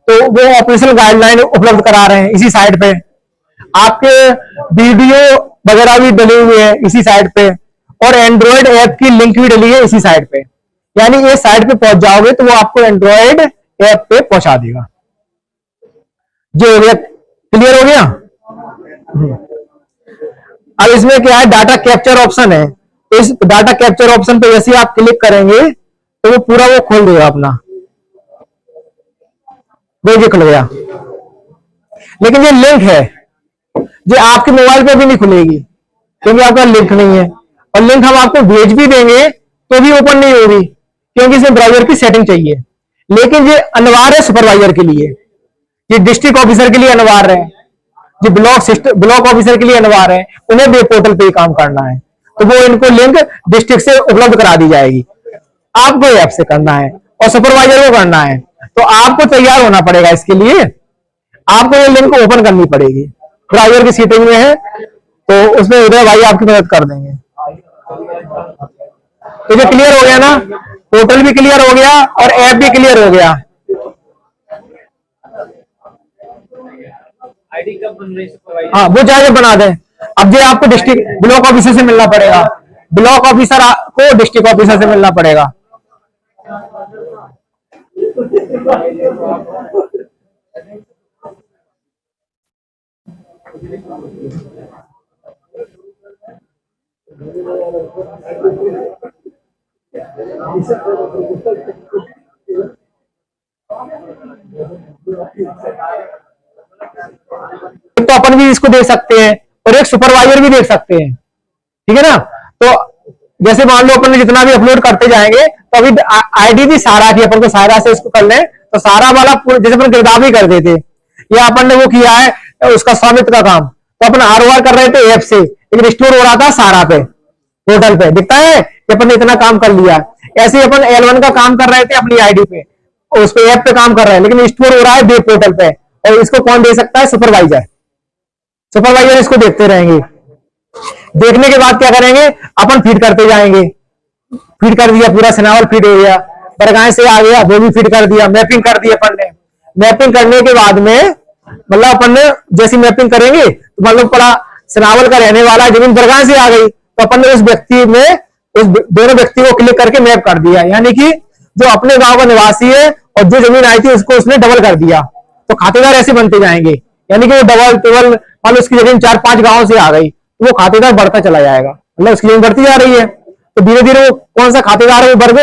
तो वो ऑपरेशनल गाइडलाइन उपलब्ध करा रहे हैं इसी साइट पे। आपके वीडियो वगैरह भी डले हुए हैं इसी साइट पे, और एंड्रॉयड ऐप की लिंक भी डली है इसी साइट पे। यानी ये साइट पे पहुंच जाओगे तो वो आपको एंड्रॉयड ऐप पे पहुंचा देगा। जो हो गया, क्लियर हो गया। अब इसमें क्या है, डाटा कैप्चर ऑप्शन है। तो इस डाटा कैप्चर ऑप्शन पे जैसे आप क्लिक करेंगे तो वो पूरा वो खोल देगा अपना, वो खुल गया। लेकिन ये लिंक है, जो आपके मोबाइल पे भी नहीं खुलेगी, क्योंकि आपका लिंक नहीं है। और लिंक हम आपको भेज भी देंगे तो भी ओपन नहीं होगी, क्योंकि इसमें ब्राउजर की सेटिंग चाहिए। लेकिन ये अनिवार्य है सुपरवाइजर के लिए, ये डिस्ट्रिक्ट ऑफिसर के लिए अनिवार्य है, ये ब्लॉक ऑफिसर के लिए अनिवार्य है, उन्हें वेब पोर्टल पे ही काम करना है। तो वो इनको लिंक डिस्ट्रिक्ट से उपलब्ध करा दी जाएगी। आपको ऐप से करना है और सुपरवाइजर को करना है, तो आपको तैयार होना पड़ेगा। इसके लिए आपको ये लिंक ओपन करनी पड़ेगी, ब्राउजर की सेटिंग में है, तो उसमें उदय भाई आपकी मदद कर देंगे। तो ये क्लियर हो गया ना, पोर्टल भी क्लियर हो गया और ऐप भी क्लियर हो गया। आईडी कब बन रही है? हाँ, वो जाके बना दें। अब ये आपको डिस्ट्रिक्ट ब्लॉक ऑफिसर से मिलना पड़ेगा, ब्लॉक ऑफिसर को डिस्ट्रिक्ट ऑफिसर से मिलना पड़ेगा। तो अपन भी इसको देख सकते हैं और एक सुपरवाइजर भी देख सकते हैं, ठीक है ना। तो जैसे मान लो अपन ने जितना भी अपलोड करते जाएंगे, तो अभी आईडी भी सारा की अपन को सारा से इसको कर लें तो सारा वाला जैसे अपन गिरदावरी कर देते, या अपन ने वो किया है उसका स्वामित्व का काम, तो अपन ROR कर रहे थे ऐप से, लेकिन स्टोर हो रहा था सारा पे, पोर्टल पे दिखता है कि अपन ने इतना काम कर लिया। ऐसे ही अपन L1 का काम कर रहे थे अपनी आईडी पे, उस पे ऐप पे काम कर रहे हैं, लेकिन स्टोर हो रहा है वेब पोर्टल पे, और इसको कौन दे सकता है? सुपरवाइजर। सुपरवाइजर इसको देखते रहेंगे। देखने के बाद क्या करेंगे? अपन फीड करते जाएंगे। फीड कर दिया, पूरा सनावल फीड हो गया, बरगाह से आ गया वो भी फीड कर दिया, मैपिंग कर दी अपन ने। मैपिंग करने के बाद में मतलब अपन ने जैसी मैपिंग करेंगे तो मतलब पड़ा सनावल का रहने वाला जमीन बरगाह से आ गई, तो अपन ने उस व्यक्ति में उस दोनों व्यक्ति को क्लिक करके मैप कर दिया, यानी कि जो अपने गांव का निवासी है और जो जमीन आई थी उसको उसने डबल कर दिया। तो खातेदार ऐसे बनते जाएंगे, यानी कि वो डबल टेबल मान लो उसकी जमीन 4-5 गांव से आ गई तो वो खातेदार बढ़ता चला जाएगा, मतलब उसकी जमीन बढ़ती जा रही है, तो धीरे धीरे वो कौन सा खातेदार है वो वर्ग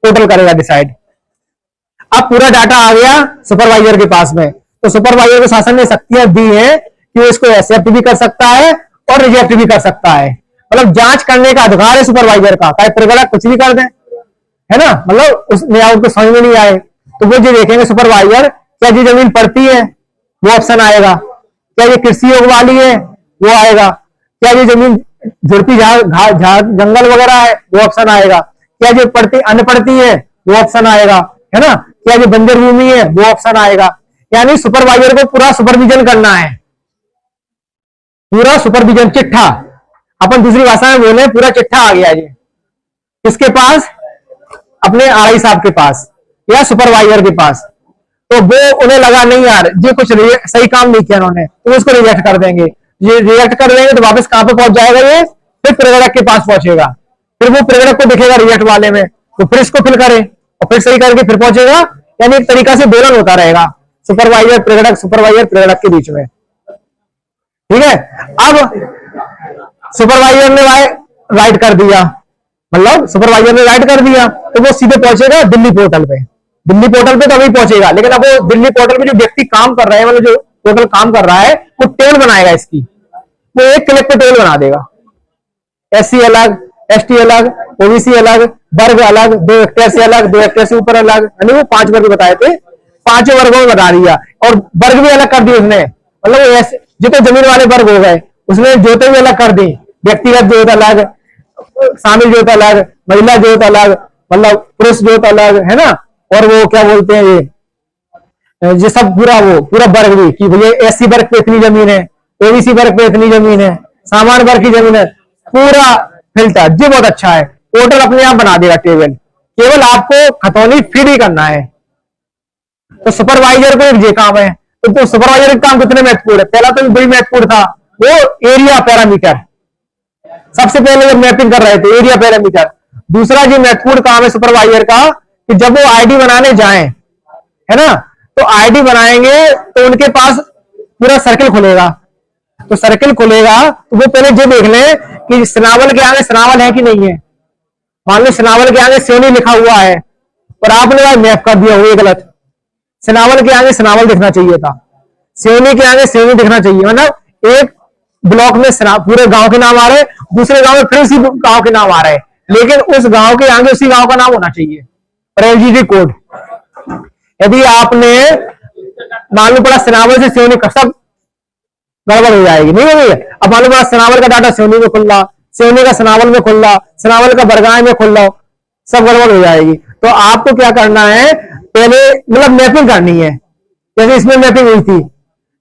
टोटल करेगा डिसाइड। अब पूरा डाटा आ गया सुपरवाइजर के पास में, तो सुपरवाइजर को शासन ने शक्तियां दी है कि वो इसको एक्सेप्ट भी कर सकता है और रिजेक्ट भी कर सकता है, मतलब जांच करने का अधिकार है सुपरवाइजर का, चाहे प्रगलक कुछ भी कर दे, है ना, मतलब उस लेआउट को समझ में नहीं आए तो वो जो देखेंगे सुपरवाइजर, क्या ये जमीन पड़ती है वो ऑप्शन आएगा, क्या ये कृषि योग वाली है वो आएगा, क्या ये जमीन झुड़पी जंगल वगैरह है वो ऑप्शन आएगा, क्या ये पड़ती अनपड़ती है वो ऑप्शन आएगा, है ना, क्या ये बंजर भूमि है वो ऑप्शन आएगा। यानी सुपरवाइजर को पूरा सुपरविजन करना है, पूरा सुपरविजन चिट्ठा, अपन दूसरी भाषा में बोले पूरा चिट्ठा आ गया ये किसके पास? अपने RI साहब के पास या सुपरवाइजर के पास। तो वो उन्हें लगा नहीं यार ये कुछ सही काम नहीं किया उन्होंने, तो उसको रिजेक्ट कर देंगे। ये रिजेक्ट कर देंगे तो वापस कहां पे पहुंच जाएगा? ये फिर प्रगड़क के पास पहुंचेगा, फिर वो प्रगड़क को दिखेगा रिजेक्ट वाले में, तो फिर इसको फिल करे और फिर सही करके फिर पहुंचेगा, यानी एक तरीका से दोलन होता रहेगा सुपरवाइजर प्रगड़क के बीच में, ठीक है। अब सुपरवाइजर ने राइट कर दिया, मतलब सुपरवाइजर ने राइट कर दिया तो वो सीधे पहुंचेगा दिल्ली पोर्टल पे। दिल्ली पोर्टल पे तो अभी पहुंचेगा, लेकिन अब वो दिल्ली पोर्टल पे जो व्यक्ति काम कर रहा है, मतलब जो पोर्टल काम कर रहा है वो टेबल बनाएगा इसकी, वो एक क्लिक पे टेबल बना देगा, SC अलग, ST अलग, OBC अलग, वर्ग अलग, 2 हेक्टेयर से अलग, 2 हेक्टेयर से ऊपर अलग, यानी वो 5 वर्ग बताए थे, 5 वर्गों में बता दिया और वर्ग भी अलग कर दिए उसने, मतलब जितने जमीन वाले वर्ग हो गए उसने जोते भी अलग कर दी, व्यक्तिगत जोत अलग, शामिल जोत अलग, महिला जोत अलग, मतलब पुरुष जोत अलग, है ना, और वो क्या बोलते हैं ये सब पूरा वर्ग भी कि भैया SC वर्ग पे इतनी जमीन है, OBC वर्ग पे इतनी जमीन है, सामान्य वर्ग की जमीन है, पूरा फिल्टर। ये बहुत अच्छा है, पोर्टल अपने आप बना देगा टेबल, केवल आपको खतौनी फीड ही करना है। तो सुपरवाइजर को एक ये काम है, तो सुपरवाइजर का काम कितने महत्वपूर्ण है? पहला तो बड़ी महत्वपूर्ण था वो एरिया पैरामीटर, सबसे पहले जब मैपिंग कर रहे थे एरिया पैरामीटर। दूसरा जो महत्वपूर्ण काम है सुपरवाइजर का कि जब वो आईडी बनाने जाएं, है ना, तो आईडी बनाएंगे तो उनके पास पूरा सर्किल खुलेगा, तो सर्किल खुलेगा तो वो पहले ये देख लें कि सनावल के आगे सनावल है कि नहीं है। मान लो सनावल के आगे सिवनी लिखा हुआ है और आपने वहां मैप कर दिया, हुई गलत, सनावल के आगे सनावल दिखना चाहिए था, सिवनी के आगे सिवनी दिखना चाहिए, मतलब एक ब्लॉक में पूरे गांव के नाम आ रहे, दूसरे गांव में फिर उसी गांव के नाम आ रहे हैं, लेकिन उस गांव के आगे उसी गांव का नाम होना चाहिए। और LGD कोड, यदि आपने मालूम पड़ा सनावल से सिवनी का, सब गड़बड़ हो जाएगी, नहीं होगी। अब मालूम पड़ा सनावल का डाटा सिवनी में खुल रहा, सिवनी का सनावल में खुल रहा, सनावल का बरगाह में खुल रहा, सब गड़बड़ हो जाएगी। तो आपको क्या करना है, पहले मतलब मैपिंग करनी है, जैसे इसमें मैपिंग हुई थी,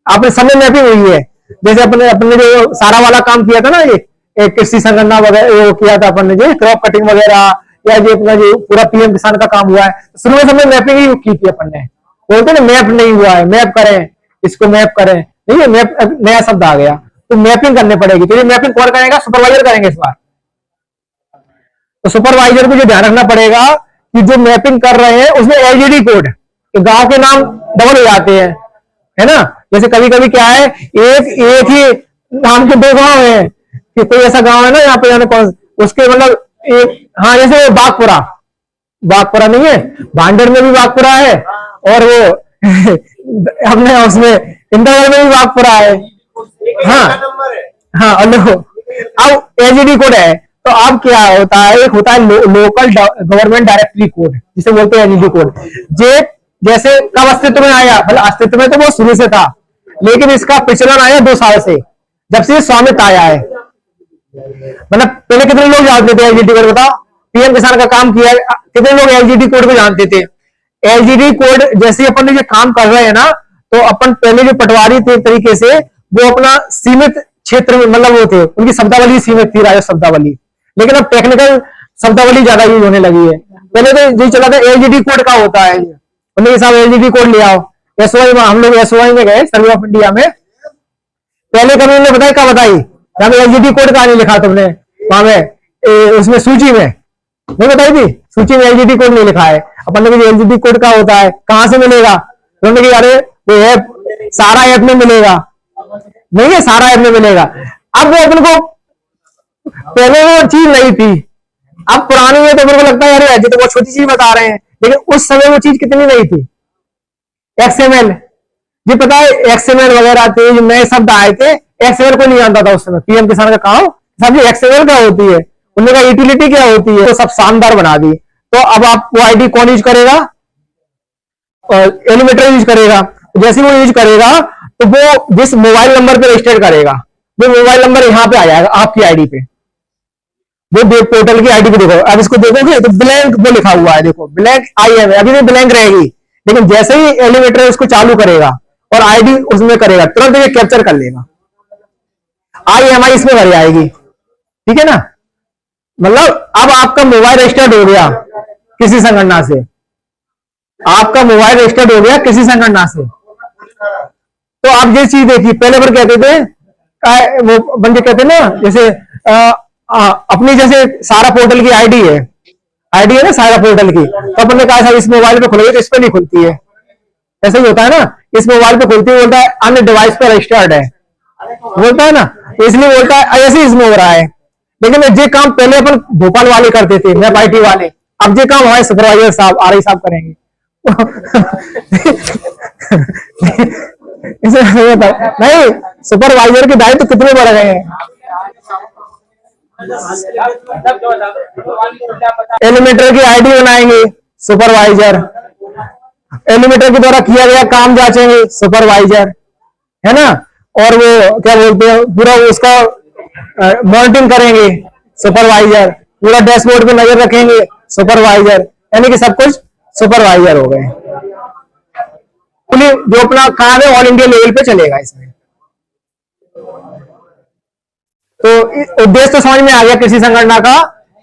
आपने सब में मैपिंग हुई है, जैसे अपने जो सारा वाला काम किया था ना, ये कृषि संगणना वगैरह किया था अपन ने, जो क्रॉप कटिंग वगैरह, या जो अपना जो पूरा PM किसान का काम हुआ है, शुरू में सबने मैपिंग ही की थी अपन ने। बोलते ना मैप नहीं हुआ है, मैप करें, इसको मैप करें, नहीं है मैप, नया शब्द आ गया, तो मैपिंग करनी पड़ेगी। तो ये मैपिंग कौन करेगा? सुपरवाइजर करेंगे इस बार। तो सुपरवाइजर को जो ध्यान रखना पड़ेगा कि जो मैपिंग कर रहे हैं उसमें LGD कोड, गांव के नाम डबल हो जाते हैं, है ना, जैसे कभी कभी क्या है, एक ही नाम के 2 गांव है, कि कोई ऐसा गांव है ना यहाँ पे जाने कौन, उसके मतलब एक, हाँ जैसे बागपुरा नहीं है, भांडर में भी बागपुरा है, और वो हमने उसमें इंदौर में भी बागपुरा है, हाँ अब LGD कोड है। तो अब क्या होता है, एक होता है लोकल गवर्नमेंट डायरेक्टरी कोड, जिसे बोलते हैं LGD कोड। जे जैसे कब अस्तित्व में आया, मतलब अस्तित्व में तो वो शुरू से था, लेकिन इसका प्रचलन आया 2 साल से, जब से स्वामित्व आया है। मतलब पहले कितने लोग जानते थे एलजीडी कोड, बताओ? पीएम किसान का काम किया, कितने लोग एलजीडी कोड को जानते थे? एलजीडी कोड जैसे अपन ने जो काम कर रहे हैं ना, तो अपन पहले जो पटवारी थे तरीके से वो अपना सीमित क्षेत्र में, मतलब वो थे, उनकी शब्दावली सीमित थी, राजस्व शब्दावली। लेकिन अब टेक्निकल शब्दावली ज्यादा यूज होने लगी है। पहले तो यही चला था एलजीडी कोड का होता है, उन्होंने साहब एलजीडी कोड ले आओ। एसओआई में हम लोग एसओआई में गए, सर्वे ऑफ इंडिया में, पहले कभी उन्होंने बताया, क्या बताई, एलजीडी कोड का नहीं लिखा तुमने वहां में उसमें सूची में नहीं बताई थी, सूची में एलजीडी कोड नहीं लिखा है। अपन ने एलजीडी कोड का होता है, कहां से मिलेगा? उन्होंने कहा अरे वो ऐप सारा ऐप में मिलेगा, नहीं है सारा ऐप में मिलेगा। अब वो अपन को पहले वो चीज नहीं थी, अब पुरानी है तो मेरे को लगता है अरे तो बहुत छोटी चीज बता रहे हैं, लेकिन उस समय वो चीज कितनी नहीं थी। एक्सएमएल, जी पता है एक्सएमएल वगैरह थे, जो नए शब्द आए थे, एक्सएमएल को नहीं जानता था उस समय। पीएम किसान का काम साहब जी एक्सएमएल क्या होती है, उनका यूटिलिटी क्या होती है, तो सब शानदार बना दी। तो अब आप वो आईडी कौन यूज करेगा? एलिमेटर यूज करेगा। जैसे वो यूज करेगा तो वो जिस मोबाइल नंबर पे रजिस्टर करेगा, वो मोबाइल नंबर यहाँ पे आ जाएगा आपकी आईडी पे, वो वेब पोर्टल की आईडी पे। देखो अब इसको देखोगे तो ब्लैंक वो लिखा हुआ है, देखो ब्लैंक IM है, अभी भी ब्लैंक रहेगी, लेकिन जैसे ही एलिवेटर उसको चालू करेगा और आईडी उसमें करेगा, तुरंत ये कैप्चर कर लेगा, IMI इसमें भर जाएगी, ठीक है ना। मतलब अब आपका मोबाइल रजिस्टर्ड हो गया किसी संगणना से, आपका मोबाइल रजिस्टर्ड हो गया किसी संगणना से। तो आप ये चीज देखिए, पहले पर कहते थे वो बंदे कहते ना, जैसे अपनी जैसे सारा पोर्टल की आईडी है ना सारा पोर्टल की, तो अपन ने कहा था इस मोबाइल पे खुलेगी तो इस पे नहीं खुलती है, ऐसा ही होता है ना, इस मोबाइल पे खुलती है, बोलता है अन्य डिवाइस पे रजिस्टर्ड है, बोलता है ना, इसलिए बोलता है ऐसे इसमें हो रहा है। लेकिन ये काम पहले अपन भोपाल वाले करते थे, मैप IT वाले, अब ये काम हमारे सुपरवाइजर साहब RI साहब करेंगे। नहीं, सुपरवाइजर के दायित्व तो कितने बढ़ गए हैं। एलिमेटर की आईडी बनाएंगे सुपरवाइजर, एलिमेटर के द्वारा किया गया काम जांचेंगे सुपरवाइजर, है ना, और वो क्या बोलते हैं पूरा उसका मॉनिटरिंग करेंगे सुपरवाइजर, पूरा डैशबोर्ड पे नजर रखेंगे सुपरवाइजर, यानी कि सब कुछ सुपरवाइजर हो गए। जो अपना काम है ऑल इंडिया लेवल पे चलेगा इसमें। तो उद्देश्य तो समझ में आ गया कृषि संगणना का।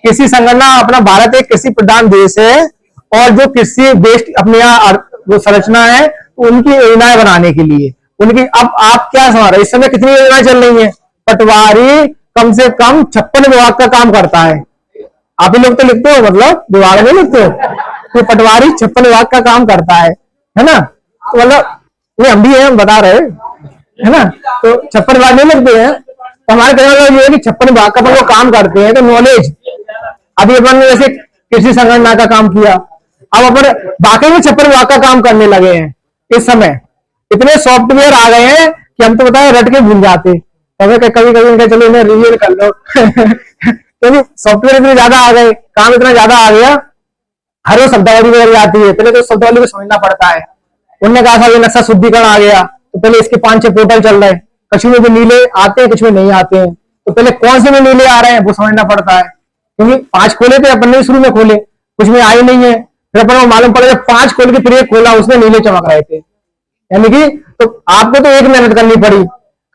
कृषि संगणना अपना भारत एक कृषि प्रधान देश है, और जो कृषि बेस्ड अपने यहाँ जो संरचना है उनकी योजनाएं बनाने के लिए उनकी। अब आप क्या समझ रहे, इस समय कितनी योजनाएं चल रही हैं? पटवारी कम से कम 56 विभाग का काम करता है। आप ही लोग तो लिखते हो, मतलब विभाग में लिखते हो, तो पटवारी 56 विभाग का काम करता है ना। तो मतलब ये हम भी हैं, हम बता रहे है ना, तो 56 विभाग नहीं लिखते हैं, तो हमारे कहने वाला ये है कि 56 विभाग का वो काम करते हैं। तो नॉलेज अभी अपन ने जैसे कृषि संगणना का काम किया, अब अपन बाकी में 56 विभाग का काम करने लगे हैं। इस समय इतने सॉफ्टवेयर आ गए हैं कि हम तो बताए रट के भूल जाते, कभी कभी उनका चलो इन्हें रिव्यू कर लो। क्योंकि सॉफ्टवेयर इतने ज्यादा आ गए, काम इतना ज्यादा आ गया, हर वो शब्दावली बदल जाती है, पहले तो शब्दावली को समझना पड़ता है। उन्होंने कहा था ये नक्शा शुद्धिकरण आ गया, तो पहले इसके 5-6 पोर्टल चल रहे हैं, कुछ में भी नीले आते हैं कुछ में नहीं आते हैं, तो पहले कौन से में नीले आ रहे हैं वो समझना पड़ता है। क्योंकि 5 खोले थे अपन ने शुरू में, खोले कुछ में आए नहीं है, फिर अपन को मालूम पड़ा जब 5 खोल के फिर एक खोला उसमें नीले चमक रहे थे, यानी कि तो आपको तो एक मेहनत करनी पड़ी।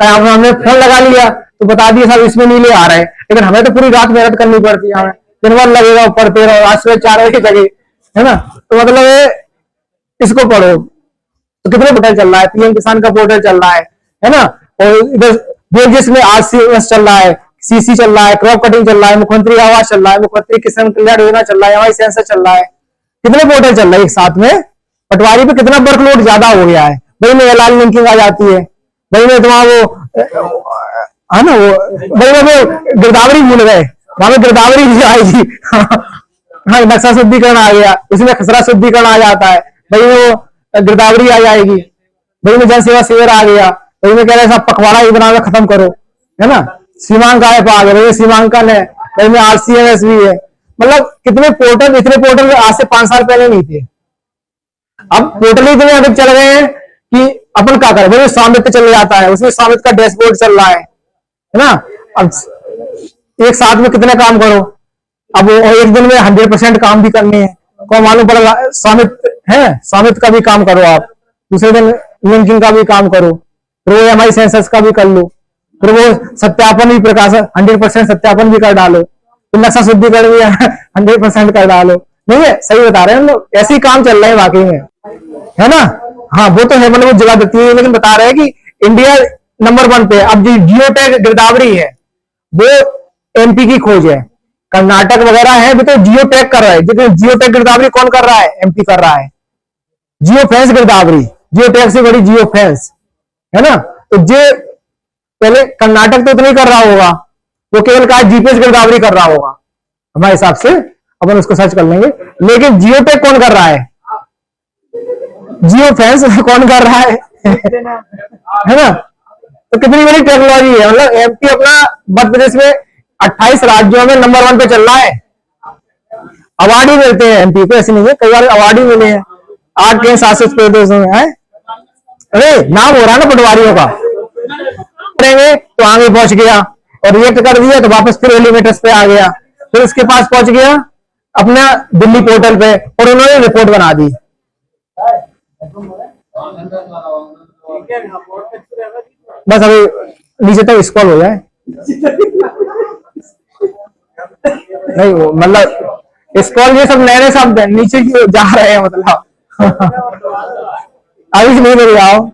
हमने फोन लगा लिया तो बता दिया साहब इसमें नीले आ रहे हैं, लेकिन हमें तो पूरी रात मेहनत करनी पड़ती है, हमें दिन भर लगेगा ऊपर 13 आज सुबह 4 बजे जगह, है ना। तो मतलब इसको पढ़ो तो कितने पोर्टल चल रहा है, पीएम किसान का पोर्टल चल रहा है ना, और इधर जिसमें RCS चल रहा है, CC चल रहा है, क्रॉप कटिंग चल रहा है, मुख्यमंत्री आवास चल रहा है, मुख्यमंत्री किसान कल्याण योजना चल रहा है, MI सेंसर चल रहा है, कितने पोर्टल चल रहे हैं एक साथ में। पटवारी पे कितना वर्कलोड ज्यादा हो गया है, वही में एलान लिंकिंग आ जाती है, वही में तुम्हारा वो है ना, वही में गिरदावरी भूल गए, वहां में गिरदावरी भी आएगी। हाँ नक्शा शुद्धिकरण आ गया, उसमें खसरा शुद्धिकरण आ जाता है, वही में वो गिरदावरी आ जाएगी, वही में जन सेवा शिविर आ गया, वही में कह रहे सब पखवाड़ा ही बना के खत्म करो, है ना। सीमांक आए आ गया, वही सीमांकन है, वही में RCMS भी है। मतलब कितने पोर्टल, इतने पोर्टल आज से 5 साल पहले नहीं थे। अब पोर्टल इतने अधिक चल गए हैं कि अपन क्या करें, वो स्वामित्व चल जाता है, उसमें स्वामित्व का डैशबोर्ड चल रहा है ना। अब एक साथ में कितने काम करो, अब वो एक दिन में 100% काम भी करने हैं, को मालूम पड़ेगा स्वामित्व है, स्वामित्व का भी काम करो आप, दूसरे दिन लिंकिंग का भी काम करो, फिर वो एमआई सेंसस का भी कर लो, फिर वो सत्यापन भी प्रकाश 100% सत्यापन भी कर डालो, फिर नक्शा शुद्धिकरण भी 100% कर डालो। नहीं है, सही बता रहे हैं हम लोग, ऐसे ही काम चल रहे हैं वाकई में, है ना। हाँ वो तो है, मतलब वो जगह देती है, लेकिन बता रहे हैं कि इंडिया नंबर 1 पे। अब जो जियोटैग गिरदावरी है वो एमपी की खोज है, कर्नाटक वगैरह है भी तो जियोटैग कर रहा है, जितने जियोटैग गिरदावरी कौन कर रहा है, एमपी कर रहा है। जियो फेंस गिरदावरी, जियोटैग से बड़ी जियो फेंस, है ना। तो जे पहले कर्नाटक तो इतना ही कर रहा होगा, वो केवल का जीपीएस गिरदावरी कर रहा होगा हमारे हिसाब से, अपन उसको सर्च कर लेंगे। लेकिन जियोटैग कौन कर रहा है, जियो फैंस कौन कर रहा है ना। तो कितनी बड़ी टेक्नोलॉजी है, मतलब एमपी अपना मध्य प्रदेश में 28 राज्यों में नंबर 1 पे चल रहा है। अवार्ड ही मिलते हैं एमपी को, ऐसे नहीं है, कई बार अवार्ड ही मिले हैं 8 के शासित प्रदेशों में है। अरे नाम हो रहा है ना पटवारियों का, करेंगे तो आगे पहुंच गया, और रिएक्ट कर दिया तो वापस फिर एलिमेटर्स पे आ गया, फिर उसके पास पहुंच गया अपना दिल्ली पोर्टल पे, और उन्होंने रिपोर्ट बना दी। बस अभी नीचे तक स्क्रॉल हो जाए, नहीं वो मतलब स्क्रॉल, ये सब नए नए शब्द नीचे की जा रहे हैं मतलब अभी नहीं मिल आओ।